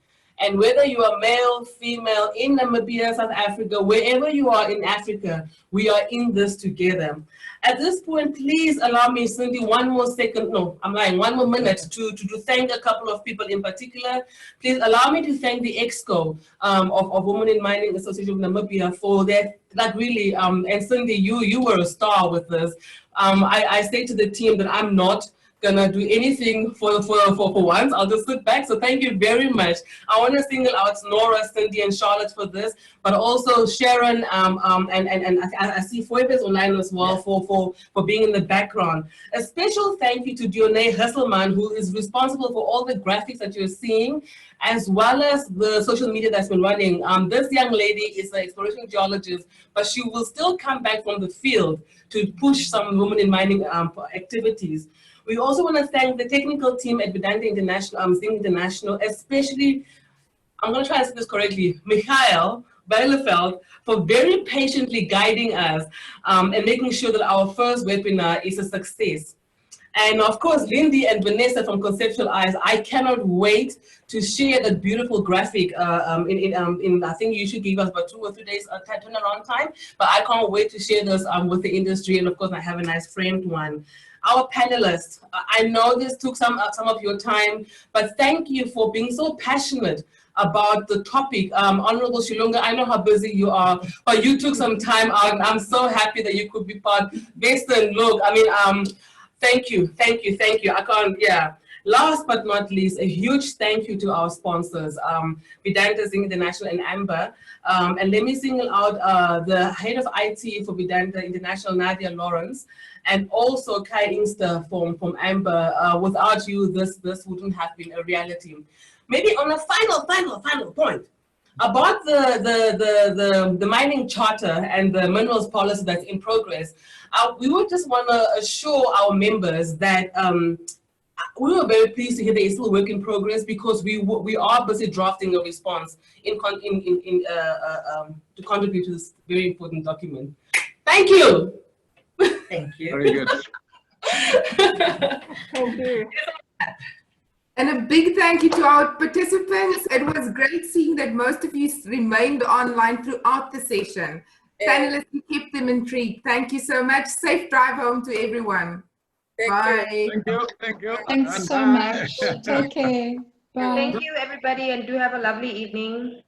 And whether you are male, female, in Namibia, South Africa, wherever you are in Africa, we are in this together. At this point, please allow me, Cindy, one more minute to thank a couple of people in particular. Please allow me to thank the EXCO of Women in Mining Association of Namibia for that, really, and Cindy, you were a star with this. I say to the team that I'm not gonna do anything for once. I'll just sit back. So thank you very much. I want to single out Nora, Cindy, and Charlotte for this, but also Sharon and I see Phoebus online as well for being in the background. A special thank you to Dionne Hesselman, who is responsible for all the graphics that you're seeing, as well as the social media that's been running. This young lady is an exploration geologist, but she will still come back from the field to push some women in mining activities. We also want to thank the technical team at Vedanta International, Zing International, especially, I'm going to try to say this correctly, Michael Bielefeld, for very patiently guiding us and making sure that our first webinar is a success. And of course, Lindy and Vanessa from Conceptual Eyes, I cannot wait to share that beautiful graphic I think you should give us about 2 or 3 days turnaround time, but I can't wait to share this with the industry, and of course I have a nice framed one. Our panelists, I know this took some of your time, but thank you for being so passionate about the topic. Honorable Shilunga, I know how busy you are, but you took some time out, and I'm so happy that you could be part. Western, look, I mean, thank you. I can't, yeah. Last but not least, a huge thank you to our sponsors, Vedanta Zing International and Amber. And let me single out the head of IT for Vedanta International, Nadia Lawrence, and also Kai Ingster from Amber. Without you, this wouldn't have been a reality. Maybe on a final point about the mining charter and the minerals policy that's in progress. We would just want to assure our members that we were very pleased to hear that it's still a work in progress, because we are busy drafting a response to contribute to this very important document. Thank you. Thank you. Very good. Thank you. And a big thank you to our participants. It was great seeing that most of you remained online throughout the session. Panelists, you kept them intrigued. Thank you so much. Safe drive home to everyone. Bye. Thank you. Thank you. Thanks so much. Take care. Bye. Thank you, everybody, and do have a lovely evening.